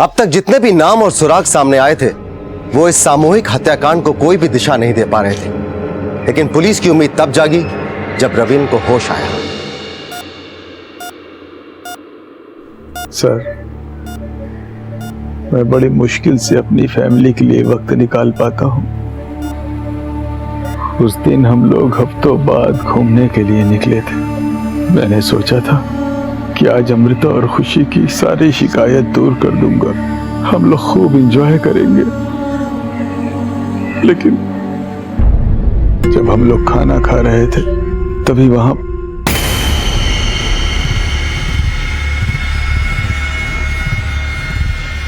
Speaker 20: अब तक जितने भी नाम और सुराग सामने आए थे, वो इस सामूहिक हत्याकांड को कोई भी दिशा नहीं दे पा रहे थे। लेकिन पुलिस की उम्मीद तब जागी जब रविन को होश आया।
Speaker 14: सर, मैं बड़ी मुश्किल से अपनी फैमिली के लिए वक्त निकाल पाता हूँ। उस दिन हम लोग हफ्तों बाद घूमने के लिए निकले थे। मैंने सोचा था कि आज अमृता और खुशी की सारी शिकायत दूर कर दूंगा, हम लोग खूब एंजॉय करेंगे। लेकिन जब हम लोग खाना खा रहे थे, तभी वहां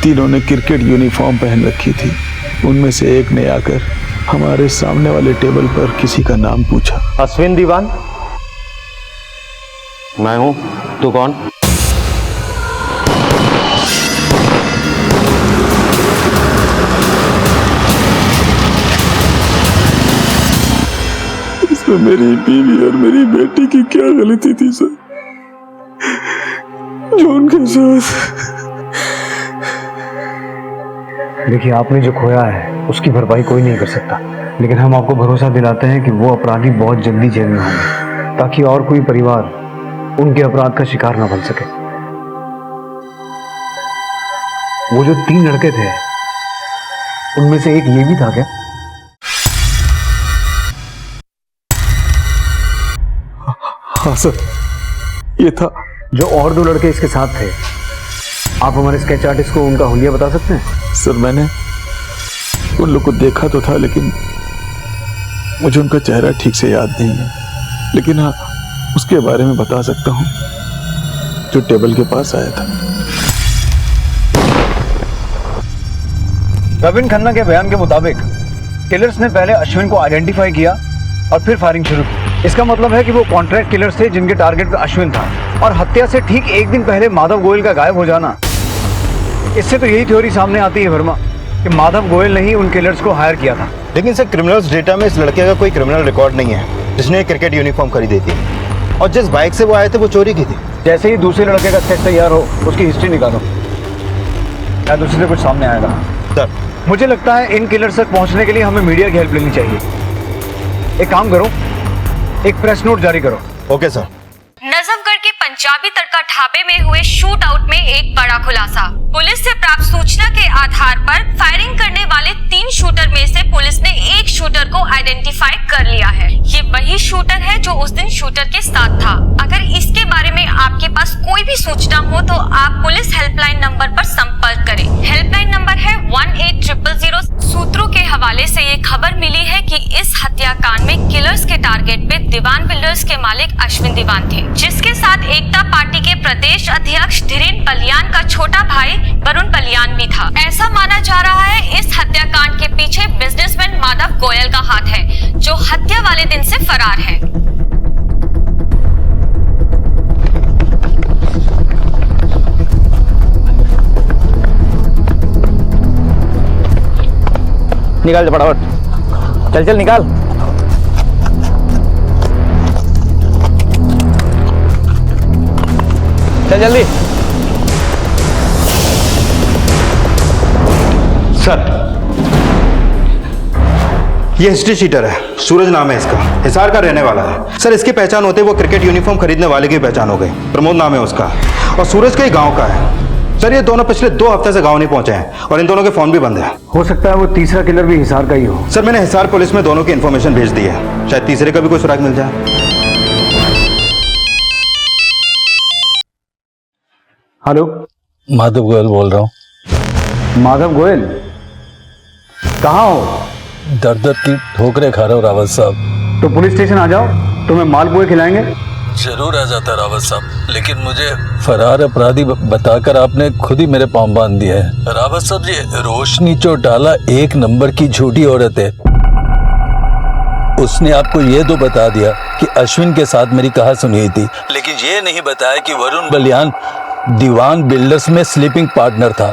Speaker 14: तीनों ने क्रिकेट यूनिफॉर्म पहन रखी थी। उनमें से एक ने आकर हमारे सामने वाले टेबल पर किसी का नाम पूछा।
Speaker 7: अश्विन दीवान? मैं हूं। तू कौन?
Speaker 14: इसमें मेरी बीवी और मेरी बेटी की क्या गलती थी सर, जो उनके साथ।
Speaker 6: देखिए, आपने जो खोया है उसकी भरपाई कोई नहीं कर सकता। लेकिन हम आपको भरोसा दिलाते हैं कि वो अपराधी बहुत जल्दी जेल में होंगे, ताकि और कोई परिवार उनके अपराध का शिकार न बन सके। वो जो 3 लड़के थे, उनमें से एक ये भी था क्या?
Speaker 14: हाँ सर, ये था।
Speaker 6: जो और 2 लड़के इसके साथ थे, आप हमारे स्केच आर्टिस्ट को उनका हुलिया बता सकते हैं?
Speaker 14: सर मैंने उन लोग को देखा तो था, लेकिन मुझे उनका चेहरा ठीक से याद नहीं है। लेकिन हाँ, उसके बारे में बता सकता हूँ, जो टेबल के पास आया था।
Speaker 6: रविन खन्ना के बयान के मुताबिक किलर्स ने पहले अश्विन को आइडेंटिफाई किया और फिर फायरिंग शुरू की। इसका मतलब है कि वो कॉन्ट्रैक्ट किलर्स थे जिनके टारगेट पे अश्विन था, और हत्या से ठीक 1 दिन पहले माधव गोयल का गायब हो जाना। इससे तो यही थ्योरी सामने आती है वर्मा, कि माधव गोयल ने ही उन किलर्स को हायर किया था।
Speaker 12: लेकिन सर, क्रिमिनल्स डेटा में इस लड़के का कोई क्रिमिनल रिकॉर्ड नहीं है जिसने क्रिकेट यूनिफॉर्म खरीदी थी, और जिस बाइक से वो आए थे वो चोरी की थी।
Speaker 6: जैसे ही दूसरे लड़के का स्केच तैयार हो, उसकी हिस्ट्री निकालो, शायद उसी से कुछ सामने आएगा।
Speaker 12: सर,
Speaker 6: मुझे लगता है इन किलर्स तक पहुंचने के लिए हमें मीडिया की हेल्प लेनी चाहिए। एक काम करो, एक प्रेस नोट जारी करो।
Speaker 12: Okay sir.
Speaker 5: नजफगढ़ के पंजाबी तड़का ढाबे में हुए शूट आउट में एक बड़ा खुलासा। पुलिस से प्राप्त सूचना के आधार पर फायरिंग करने वाले 3 शूटर में से पुलिस ने एक शूटर को आइडेंटिफाई कर लिया है। ये वही शूटर है जो उस दिन शूटर के साथ था। अगर इसके बारे में आपके पास कोई भी सूचना हो तो आप पुलिस हेल्पलाइन नंबर पर संपर्क करें। हेल्पलाइन नंबर है 18000। सूत्रों के हवाले से ये खबर मिली है कि इस हत्याकांड में किलर्स के टारगेट पे दीवान बिल्डर्स के मालिक अश्विन दीवान थे, जिसके साथ एकता पार्टी के प्रदेश अध्यक्ष धीरेन बलियान का छोटा भाई वरुण बलियान भी था। ऐसा माना जा रहा है इस हत्याकांड के पीछे बिजनेसमैन माधव गोयल का हाथ है, जो हत्या वाले दिन से फरार है।
Speaker 7: निकाल दे फटाफट, चल चल निकाल। चल जल्दी।
Speaker 12: सर, ये हिस्ट्री शीटर है, सूरज नाम है इसका, हिसार का रहने वाला है। सर, इसकी पहचान होते वो क्रिकेट यूनिफॉर्म खरीदने वाले की पहचान हो गई। प्रमोद नाम है उसका, और सूरज के गांव का है। सर, ये दोनों पिछले 2 हफ्ते से गांव नहीं पहुंचे हैं, और इन दोनों के फोन भी बंद है।
Speaker 6: हो सकता है वो तीसरा किलर भी हिसार का ही हो।
Speaker 12: सर, मैंने हिसार पुलिस में दोनों की इन्फॉर्मेशन भेज दी है, शायद तीसरे का भी कोई सुराग मिल जाए।
Speaker 6: हेलो,
Speaker 1: माधव गोयल बोल रहा हूँ।
Speaker 6: माधव गोयल, कहाँ हो?
Speaker 1: दर दर की ठोकरें खा रहे हो रावत साहब।
Speaker 6: तो पुलिस स्टेशन आ जाओ, तुम्हें मालपुए खिलाएंगे।
Speaker 1: जरूर आ जाता रावत साहब, लेकिन मुझे फरार अपराधी बताकर आपने खुद ही मेरे पांव बांध दिए हैं। रावत साहब, ये रोशनी चौटाला 1 नंबर की झूठी औरत है। उसने आपको ये तो बता दिया कि अश्विन के साथ मेरी कहा सुनी हुई थी, लेकिन ये नहीं बताया कि वरुण बलियान दीवान बिल्डर्स में स्लीपिंग पार्टनर था।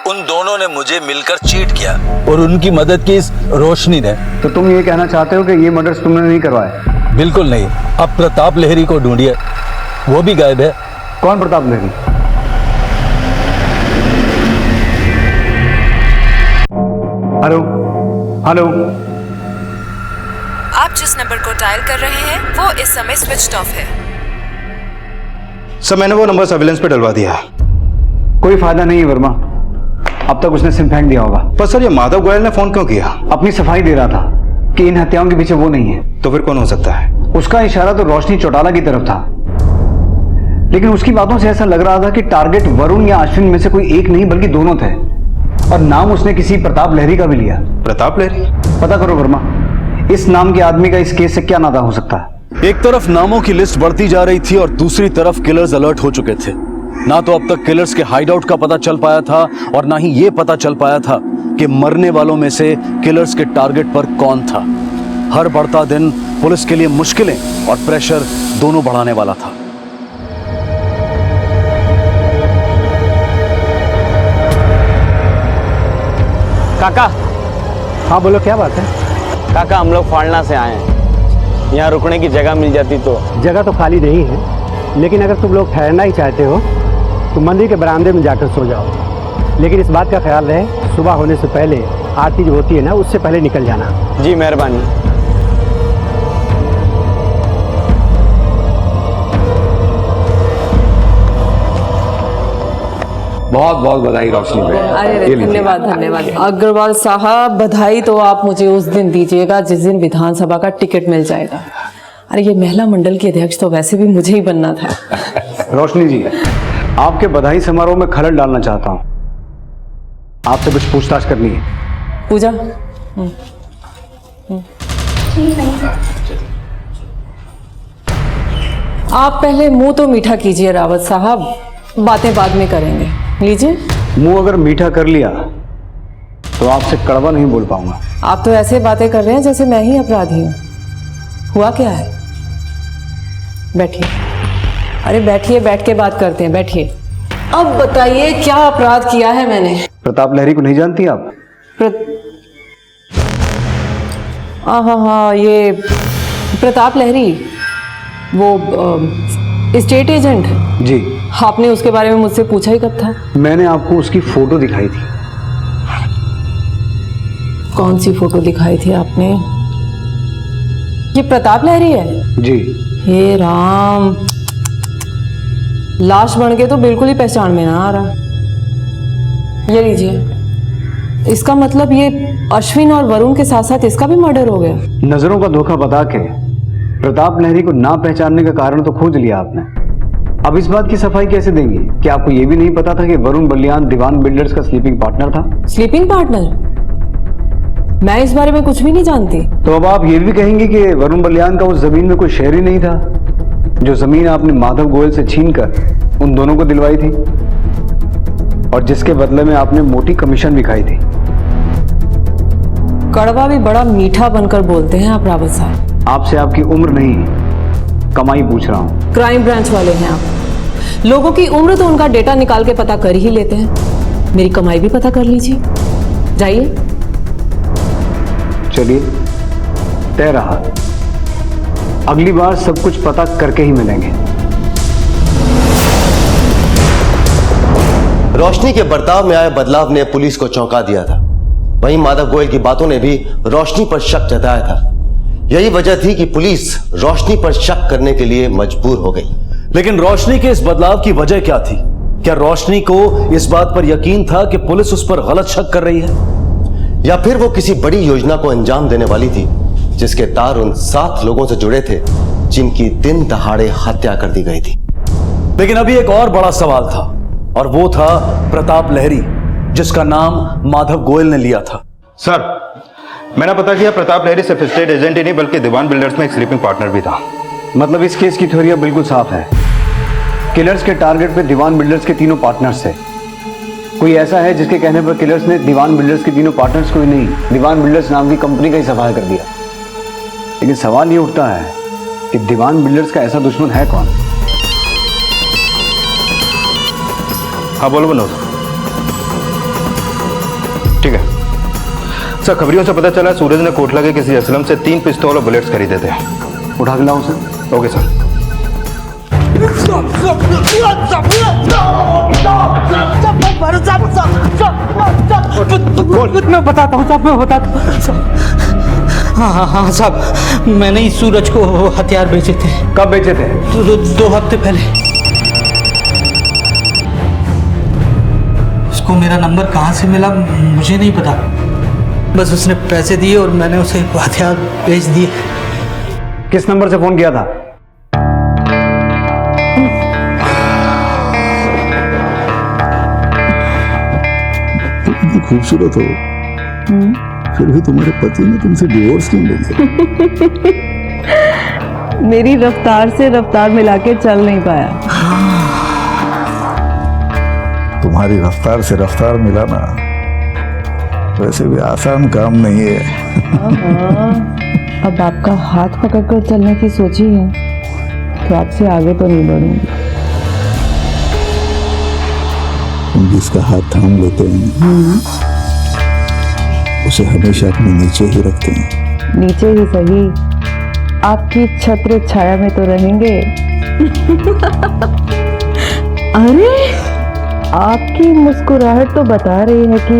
Speaker 1: उन दोनों ने मुझे मिलकर चीट किया और उनकी मदद की इस रोशनी ने।
Speaker 6: तो तुम ये कहना चाहते हो कि ये मर्डर्स तुमने नहीं करवाए?
Speaker 1: बिल्कुल नहीं। अब प्रताप लहरी को ढूंढिए, वो भी गायब है।
Speaker 6: कौन प्रताप लहरी? हेलो हेलो,
Speaker 10: आप जिस नंबर को डायल कर रहे हैं वो इस समय स्विच्ड ऑफ है।
Speaker 12: सर, मैंने वो नंबर सर्विलेंस पे डलवा दिया।
Speaker 6: कोई फायदा नहीं है वर्मा, अब तक उसने सिम फेंक दिया होगा।
Speaker 12: पर सर, ये माधव गोयल ने फोन क्यों किया?
Speaker 6: अपनी सफाई दे रहा था कि इन हत्याओं के पीछे वो नहीं है।
Speaker 12: तो फिर कौन हो सकता है?
Speaker 6: उसका इशारा तो रोशनी चौटाला की तरफ था, लेकिन उसकी बातों से ऐसा लग रहा था कि टारगेट वरुण या अश्विन में से कोई एक नहीं बल्कि दोनों थे, और नाम उसने किसी प्रताप लहरी का भी लिया।
Speaker 12: प्रताप लहरी?
Speaker 6: पता करो वर्मा, इस नाम के आदमी का इस केस से क्या नाता हो सकता है।
Speaker 1: एक तरफ नामों की लिस्ट बढ़ती जा रही थी और दूसरी तरफ किलर्स अलर्ट हो चुके थे। ना तो अब तक किलर्स के हाइडआउट का पता चल पाया था, और ना ही ये पता चल पाया था कि मरने वालों में से किलर्स के टारगेट पर कौन था। हर बढ़ता दिन पुलिस के लिए मुश्किलें और प्रेशर दोनों बढ़ाने वाला था।
Speaker 7: काका।
Speaker 6: हाँ बोलो, क्या बात है?
Speaker 7: काका, हम लोग फाड़ना से आए हैं, यहाँ रुकने की जगह मिल जाती तो।
Speaker 15: जगह तो खाली नहीं है, लेकिन अगर तुम लोग ठहरना ही चाहते हो तो मंदिर के बरामदे में जाकर सो जाओ। लेकिन इस बात का ख्याल रहे, सुबह होने से पहले आरती जो होती है ना उससे पहले निकल जाना।
Speaker 6: जी मेहरबानी।
Speaker 22: बहुत बहुत बधाई रोशनी भाई। अरे धन्यवाद धन्यवाद अग्रवाल साहब, बधाई तो आप मुझे उस दिन दीजिएगा जिस दिन विधानसभा का टिकट मिल जाएगा। अरे ये महिला मंडल की अध्यक्ष तो वैसे भी मुझे ही बनना था।
Speaker 6: रोशनी जी, आपके बधाई समारोह में खलल डालना चाहता हूँ। आपसे कुछ पूछताछ करनी है।
Speaker 22: पूजा आप पहले मुंह तो मीठा कीजिए रावत साहब, बातें बाद में करेंगे। लीजिए।
Speaker 6: मुंह अगर मीठा कर लिया तो आपसे कड़वा नहीं बोल पाऊंगा।
Speaker 22: आप तो ऐसे बातें कर रहे हैं जैसे मैं ही अपराधी हूँ। हुआ क्या है? बैठिए। अरे बैठिए, बैठ के बात करते हैं, बैठिए। अब बताइए क्या अपराध किया है मैंने?
Speaker 6: प्रताप लहरी को नहीं जानती आप?
Speaker 22: हाँ, ये प्रताप लहरी, वो स्टेट एजेंट।
Speaker 6: जी।
Speaker 22: आपने उसके बारे में मुझसे पूछा ही कब था?
Speaker 6: मैंने आपको उसकी फोटो दिखाई थी।
Speaker 22: कौन सी फोटो दिखाई थी आपने? ये प्रताप लहरी है?
Speaker 6: जी।
Speaker 22: हे राम, लाश बन के तो बिल्कुल ही पहचान में ना आ रहा। ये लीजिए। इसका मतलब ये अश्विन और वरुण के साथ साथ इसका भी मर्डर हो गया।
Speaker 6: नजरों का धोखा बता के प्रताप लहरी को ना पहचानने का कारण तो खोज लिया आपने। अब इस बात की सफाई कैसे देंगी कि आपको यह भी नहीं पता था कि वरुण बलियान दीवान बिल्डर्स का स्लीपिंग पार्टनर था?
Speaker 22: Sleeping partner? मैं इस बारे में कुछ भी नहीं जानती।
Speaker 6: तो अब आप ये भी कहेंगे कि वरुण बलियान का उस जमीन में कोई शेयर ही नहीं था, जो जमीन आपने माधव गोयल से छीनकर उन दोनों को दिलवाई थी और जिसके बदले में आपने मोटी कमीशन भी खाई थी।
Speaker 22: कड़वा भी बड़ा मीठा बनकर बोलते हैं आप रावत साहब।
Speaker 6: आपसे आपकी उम्र नहीं, कमाई पूछ रहा हूं।
Speaker 22: क्राइम ब्रांच वाले हैं आप। लोगों की उम्र तो उनका डेटा निकाल के पता कर ही लेते हैं। मेरी कमाई भी पता कर लीजिए। जाइए।
Speaker 6: चलिए, तय रहा। अगली बार सब कुछ पता करके ही मिलेंगे।
Speaker 20: रोशनी के बर्ताव में आए बदलाव ने पुलिस को चौंका दिया था। वहीं माधव गोयल की बातों ने भी रोशनी पर शक जताया था। यही वजह थी कि पुलिस रोशनी पर शक करने के लिए मजबूर हो गई।
Speaker 1: लेकिन रोशनी के इस बदलाव की वजह क्या थी? क्या रोशनी को इस बात पर यकीन था कि पुलिस उस पर गलत शक कर रही है,
Speaker 20: या फिर वो किसी बड़ी योजना को अंजाम देने वाली थी जिसके तार उन 7 लोगों से जुड़े थे जिनकी दिन दहाड़े हत्या कर दी गई थी?
Speaker 1: लेकिन अभी एक और बड़ा सवाल था, और वो था प्रताप लहरी, जिसका नाम माधव गोयल ने लिया था।
Speaker 12: सर, मैंने पता किया प्रताप लहरी सिर्फ स्टेट एजेंट ही नहीं बल्कि दीवान बिल्डर्स में एक स्लीपिंग पार्टनर भी था।
Speaker 6: मतलब इस केस की थ्योरी बिल्कुल साफ है। किलर्स के टारगेट पे दीवान बिल्डर्स के तीनों पार्टनर्स थे। कोई ऐसा है जिसके कहने पर किलर्स ने दीवान बिल्डर्स के तीनों पार्टनर्स को ही नहीं, दीवान बिल्डर्स नाम की कंपनी का ही सफाया कर दिया। लेकिन सवाल ये उठता है कि दीवान बिल्डर्स का ऐसा दुश्मन है कौन?
Speaker 12: हाँ बोलो बनोद। ठीक है सर, खबरियों से पता चला सूरज ने कोटला के किसी असलम से 3 पिस्तौल और बुलेट्स खरीदे थे।
Speaker 6: उठा के लाओ सर।
Speaker 12: Okay sir.
Speaker 2: मैं बताता हूँ साहब, मैं बताता हूँ। हाँ साहब, मैंने इस सूरज को हथियार बेचे थे।
Speaker 6: कब बेचे थे?
Speaker 2: 2 हफ्ते पहले। उसको मेरा नंबर कहाँ से मिला मुझे नहीं पता, बस उसने पैसे दिए और मैंने उसे हथियार बेच दिए।
Speaker 6: किस नंबर से फोन किया था?
Speaker 14: खूबसूरत हो, फिर भी तुम्हारे पति ने तुमसे डिवोर्स क्यों ले लिया?
Speaker 22: मेरी रफ्तार से रफ्तार मिला के चल नहीं पाया।
Speaker 14: तुम्हारी रफ्तार से रफ्तार मिलाना वैसे भी आसान काम नहीं है।
Speaker 22: अब आपका हाथ पकड़कर चलने की सोची है तो आपसे आगे तो नहीं बढ़ूंगी।
Speaker 14: तुम जिसका हाथ थाम लेते हैं उसे हमेशा अपने नीचे ही रखते हैं।
Speaker 22: नीचे ही सही, आपकी छत्र छाया में तो रहेंगे। अरे आपकी मुस्कुराहट तो बता रही है कि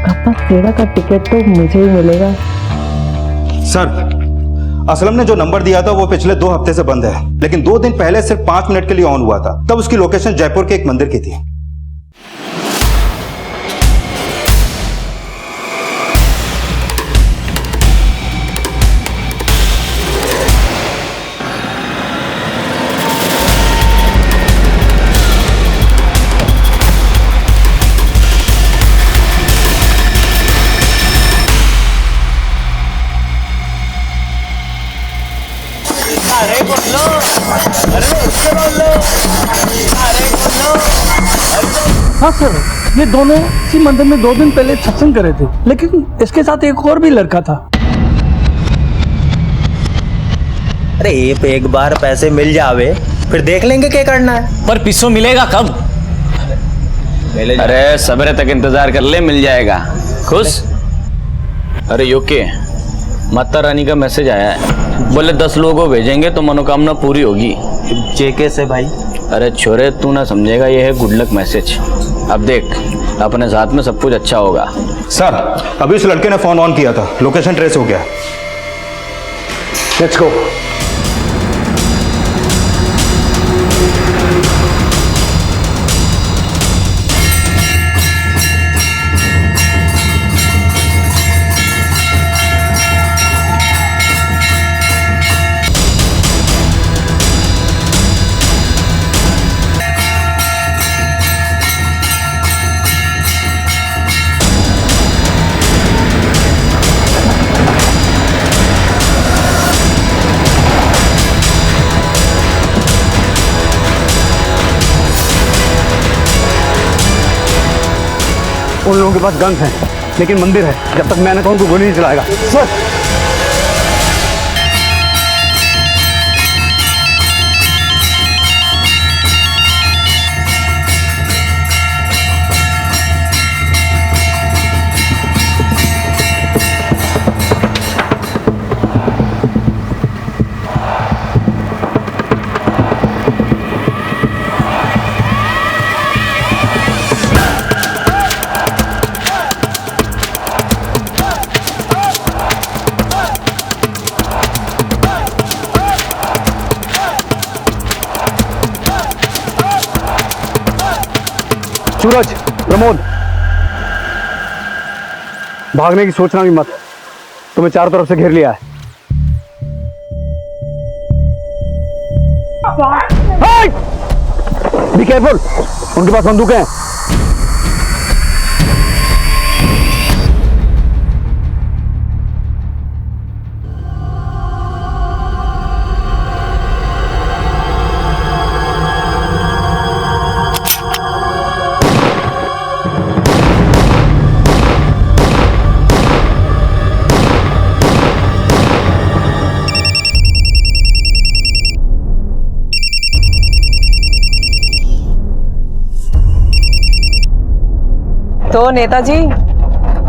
Speaker 22: पापा सेवा का टिकट तो मुझे ही मिलेगा।
Speaker 12: सर, असलम ने जो नंबर दिया था वो पिछले 2 हफ्ते से बंद है, लेकिन 2 दिन पहले सिर्फ 5 मिनट के लिए ऑन हुआ था। तब उसकी लोकेशन जयपुर के एक मंदिर की थी।
Speaker 8: अरे बोलो, अरे उससे बोलो, अरे बोलो।
Speaker 2: हाँ सर, ये दोनों इसी मंदिर में 2 दिन पहले सत्संग करे थे, लेकिन इसके साथ एक और भी लड़का था।
Speaker 9: अरे एक बार पैसे मिल जावे फिर देख लेंगे क्या करना है।
Speaker 8: पर पिस्सो मिलेगा कब? अरे सवेरे तक इंतजार कर ले, मिल जाएगा। खुश? अरे यूके माता रानी का मैसेज आया है, बोले 10 लोगों को भेजेंगे तो मनोकामना पूरी होगी।
Speaker 9: जेके से भाई?
Speaker 8: अरे छोरे तू ना समझेगा, ये है गुड लक मैसेज। अब देख अपने साथ में सब कुछ अच्छा होगा।
Speaker 12: सर, अभी उस लड़के ने फोन ऑन किया था, लोकेशन ट्रेस हो गया। Let's go.
Speaker 6: उन लोगों के पास गन्स हैं, लेकिन मंदिर है, जब तक मैं न कहूं तो गोली नहीं चलाएगा। सर, सूरज, प्रमोद, भागने की सोचना भी मत, तुम्हें चारों तरफ से घेर लिया है। बी केयरफुल, उनके पास बंदूकें हैं।
Speaker 10: तो नेताजी,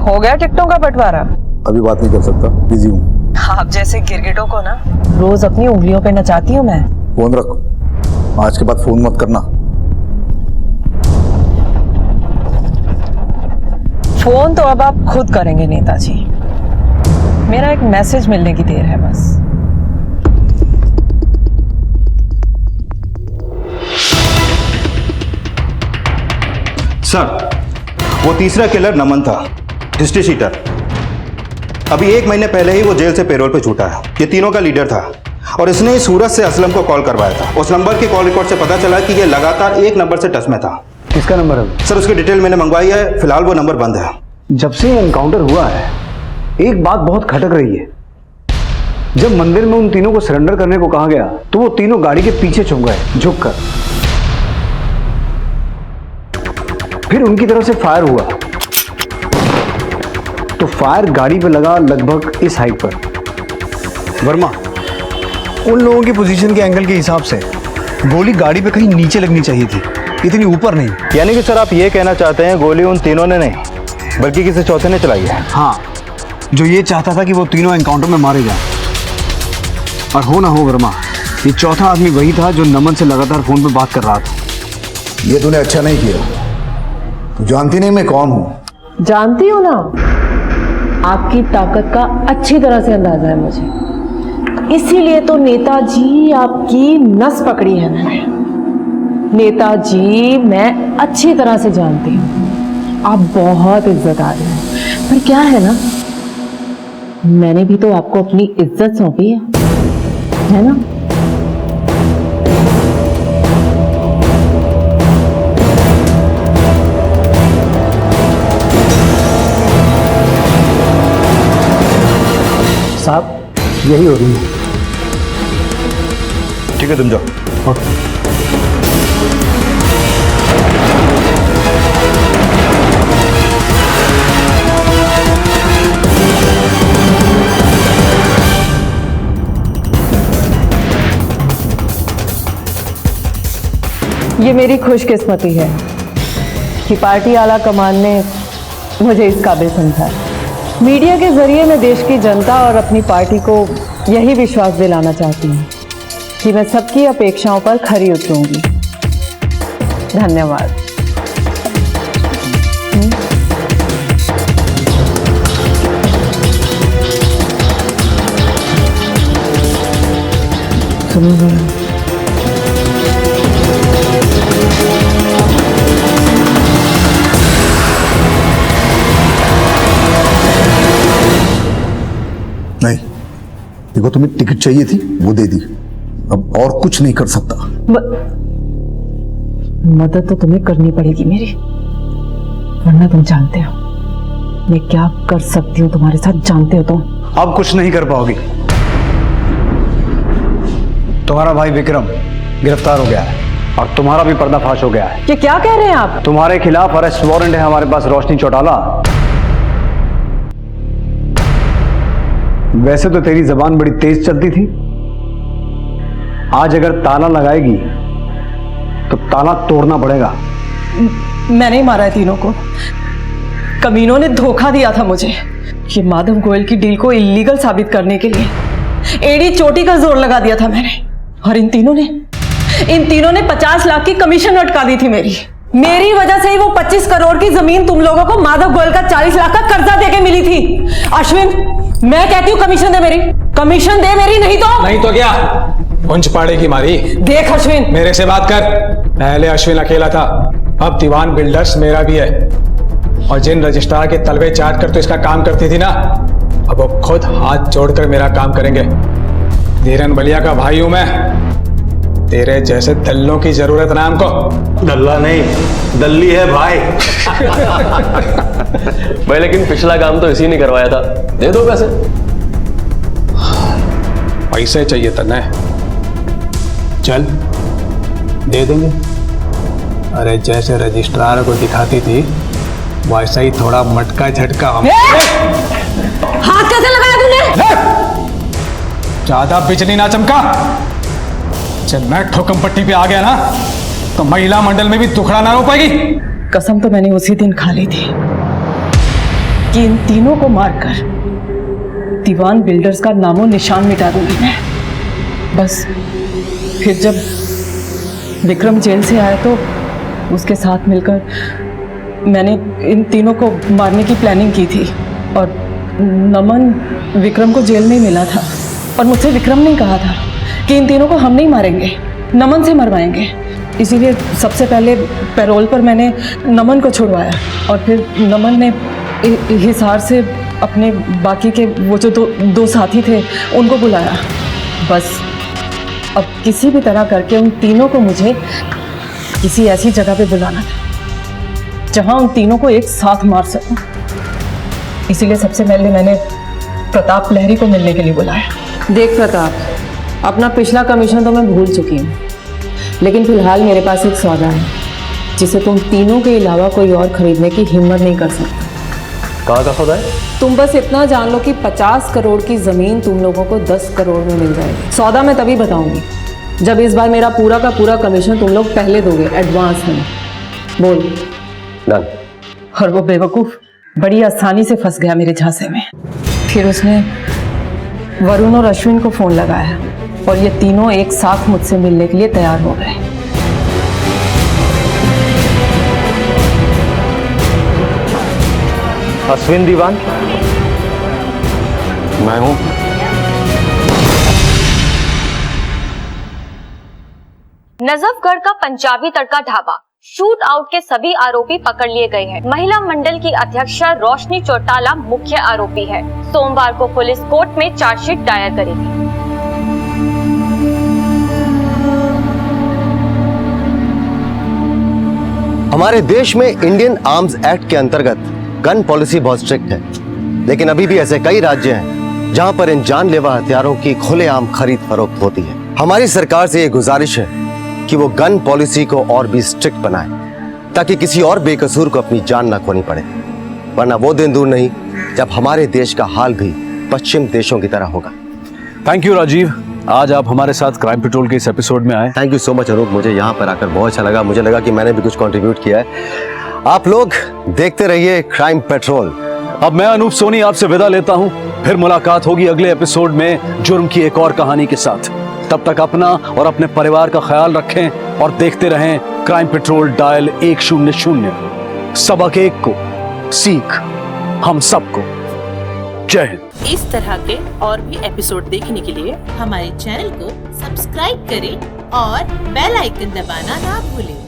Speaker 10: हो गया टिकटों का बंटवारा?
Speaker 11: अभी बात नहीं कर सकता, बिजी हूँ।
Speaker 10: आप जैसे गिरगिटों को ना रोज अपनी उंगलियों पे नचाती हूँ मैं।
Speaker 11: फोन रख, आज के बाद फोन मत करना।
Speaker 10: फोन तो अब आप खुद करेंगे नेताजी, मेरा एक मैसेज मिलने की देर है बस।
Speaker 12: सर, वो तीसरा किलर नमन था, हिस्ट्री शीटर। अभी 1 महीने पहले ही वो जेल से पेरोल पे छूटा है। ये तीनों का लीडर था और इसने ही सूरज से असलम को कॉल करवाया था। उस नंबर के कॉल रिकॉर्ड से पता चला कि ये लगातार एक नंबर से टच में था।
Speaker 6: किसका नंबर है?
Speaker 12: सर, उसकी डिटेल मैंने मंगवाई है, फिलहाल वो नंबर बंद है।
Speaker 6: जब से एनकाउंटर हुआ है, एक बात बहुत खटक रही है। जब मंदिर में उन तीनों को सरेंडर करने को कहा गया तो वो तीनों गाड़ी के पीछे छुप गए, झुककर। फिर उनकी तरफ से फायर हुआ तो फायर गाड़ी पे लगा लगभग इस हाइट पर।
Speaker 11: वर्मा, उन लोगों की पोजीशन के एंगल के हिसाब से गोली गाड़ी पे कहीं नीचे लगनी चाहिए थी, इतनी ऊपर नहीं।
Speaker 3: यानी कि सर आप ये कहना चाहते हैं गोली उन तीनों ने नहीं बल्कि किसी चौथे ने चलाई है?
Speaker 6: हाँ, जो ये चाहता था कि वो तीनों एनकाउंटर में मारे जाएं। और हो ना हो वर्मा, ये चौथा आदमी वही था जो नमन से लगातार फोन पे बात कर रहा था।
Speaker 11: ये तूने अच्छा नहीं किया। तू जानती नहीं मैं कौन हूँ।
Speaker 22: जानती हो ना, आपकी ताकत का अच्छी तरह से अंदाजा है मुझे। इसीलिए तो नेताजी आपकी नस पकड़ी है मैंने। नेताजी मैं अच्छी तरह से जानती हूँ, आप बहुत इज्जतदार हैं। पर क्या है ना, मैंने भी तो आपको अपनी इज्जत सौंपी है ना?
Speaker 6: साहब यही हो रही है।
Speaker 12: ठीक है, तुम जाओ।
Speaker 10: ये मेरी खुशकिस्मती है कि पार्टी आला कमान ने मुझे इस काबिल समझा। मीडिया के जरिए मैं देश की जनता और अपनी पार्टी को यही विश्वास दिलाना चाहती हूँ कि मैं सबकी अपेक्षाओं पर खरी उतरूंगी। धन्यवाद।
Speaker 11: नहीं, देखो तुम्हें टिकट चाहिए थी, वो दे दी। अब और कुछ नहीं कर सकता।
Speaker 10: मदद तो तुम्हें करनी पड़ेगी मेरी, वरना तुम जानते हो मैं क्या कर सकती हूँ तुम्हारे साथ, जानते हो तुम।
Speaker 6: अब कुछ नहीं कर पाओगी। तुम्हारा भाई विक्रम गिरफ्तार हो गया है और तुम्हारा भी पर्दाफाश हो गया है।
Speaker 10: ये क्या कह रहे हैं आप?
Speaker 6: तुम्हारे खिलाफ अरेस्ट वारंट है हमारे पास, रोशनी चौटाला। वैसे तो तेरी जबान बड़ी तेज चलती थी, आज अगर ताला लगाएगी तो ताला तोड़ना पड़ेगा।
Speaker 10: मैंने ही मारा है तीनों को। कमीनों ने धोखा दिया था मुझे। ये माधव गोयल की डील को इलीगल साबित करने के लिए एड़ी चोटी का जोर लगा दिया था मैंने। और इन तीनों ने 50 लाख की कमीशन अटका दी थी मेरी वजह से ही वो 25 करोड़ की जमीन तुम लोगों को माधव गोयल का 40 लाख का कर्जा देके मिली थी। अश्विन, मैं कहती हूँ कमीशन दे मेरी, कमीशन दे मेरी, नहीं तो
Speaker 16: क्या पुंछ पाड़े की मारी।
Speaker 10: देख अश्विन,
Speaker 16: मेरे से बात कर। पहले अश्विन अकेला था, अब दीवान बिल्डर्स मेरा भी है। और जिन रजिस्ट्रार के तलवे चाट कर तो इसका काम करती थी ना, अब वो खुद हाथ जोड़कर मेरा काम करेंगे। धीरन बलिया का भाई हूं मैं, तेरे जैसे दल्लों की जरूरत ना हमको।
Speaker 21: दल्ला नहीं, दल्ली है भाई।
Speaker 17: भाई लेकिन पिछला काम तो इसी ने करवाया था, दे दो पैसे।
Speaker 16: पैसे चाहिए तने, चल दे देंगे। अरे जैसे रजिस्ट्रार को दिखाती थी वैसा ही थोड़ा मटका झटका हम।
Speaker 10: हाथ कैसे लगाया तूने?
Speaker 16: ज्यादा बिजली ना चमका। जब मैं ठोकम पट्टी पे आ गया ना तो महिला मंडल में भी दुखड़ा ना रो पाएगी।
Speaker 10: कसम तो मैंने उसी दिन खा ली थी कि इन तीनों को मारकर दीवान बिल्डर्स का नामो निशान मिटा दूंगी मैं। बस फिर जब विक्रम जेल से आया तो उसके साथ मिलकर मैंने इन तीनों को मारने की प्लानिंग की थी। और नमन विक्रम को जेल में मिला था और मुझसे विक्रम ने कहा था कि इन तीनों को हम नहीं मारेंगे, नमन से मरवाएंगे। इसीलिए सबसे पहले पैरोल पर मैंने नमन को छुड़वाया और फिर नमन ने हिसार से अपने बाकी के वो जो दो साथी थे उनको बुलाया। बस अब किसी भी तरह करके उन तीनों को मुझे किसी ऐसी जगह पे बुलाना था जहां उन तीनों को एक साथ मार सकूं। इसीलिए सबसे पहले मैंने प्रताप लहरी को मिलने के लिए बुलाया।
Speaker 22: देख प्रताप, अपना पिछला कमीशन तो मैं भूल चुकी हूँ, लेकिन फिलहाल मेरे पास एक सौदा है जिसे तुम तीनों के अलावा कोई और खरीदने की हिम्मत नहीं कर सकता।
Speaker 17: कहाँ का सौदा है?
Speaker 22: तुम बस इतना जान लो कि 50 करोड़ की जमीन तुम लोगों को 10 करोड़ में मिल जाएगी। सौदा मैं तभी बताऊंगी जब इस बार मेरा पूरा का पूरा कमीशन तुम लोग पहले दोगे, एडवांस में। बोल।
Speaker 17: डन।
Speaker 10: और वो बेवकूफ बड़ी आसानी से फंस गया मेरे झांसे में। फिर उसने वरुण और अश्विन को फोन लगाया और ये तीनों एक साथ मुझसे मिलने के लिए तैयार हो गए।
Speaker 7: अश्विन दीवान?
Speaker 12: मैं हूं।
Speaker 5: नजफगढ़ का पंजाबी तड़का ढाबा शूट आउट के सभी आरोपी पकड़ लिए गए हैं। महिला मंडल की अध्यक्षा रोशनी चौटाला मुख्य आरोपी है। सोमवार को पुलिस कोर्ट में चार्जशीट दायर करेगी।
Speaker 20: हमारे देश में इंडियन आर्म्स एक्ट के अंतर्गत गन पॉलिसी बहुत स्ट्रिक्ट है, लेकिन अभी भी ऐसे कई राज्य हैं जहां पर इन जानलेवा हथियारों की खुलेआम खरीद फरोख्त होती है। हमारी सरकार से ये गुजारिश है कि वो गन पॉलिसी को और भी स्ट्रिक्ट बनाए, ताकि किसी और बेकसूर को अपनी जान न खोनी पड़े, वरना वो दिन दूर नहीं जब हमारे देश का हाल भी पश्चिम देशों की तरह होगा।
Speaker 1: थैंक यू राजीव, आज आप हमारे साथ क्राइम पेट्रोल के इस एपिसोड में आए।
Speaker 20: Thank you so much Anup, मुझे यहाँ पर आकर बहुत अच्छा लगा। मुझे लगा कि मैंने भी कुछ कंट्रीब्यूट किया है। आप लोग देखते रहिए क्राइम पेट्रोल।
Speaker 1: अब मैं अनूप सोनी आपसे विदा लेता हूँ, फिर मुलाकात होगी अगले एपिसोड में जुर्म की एक और कहानी के साथ। तब तक अपना और अपने परिवार का ख्याल रखें और देखते रहें क्राइम पेट्रोल डायल 100। सबक एक को सीख हम सबको। जय हिंद।
Speaker 4: इस तरह के और भी एपिसोड देखने के लिए हमारे चैनल को सब्सक्राइब करें और बेल आइकन दबाना ना भूलें।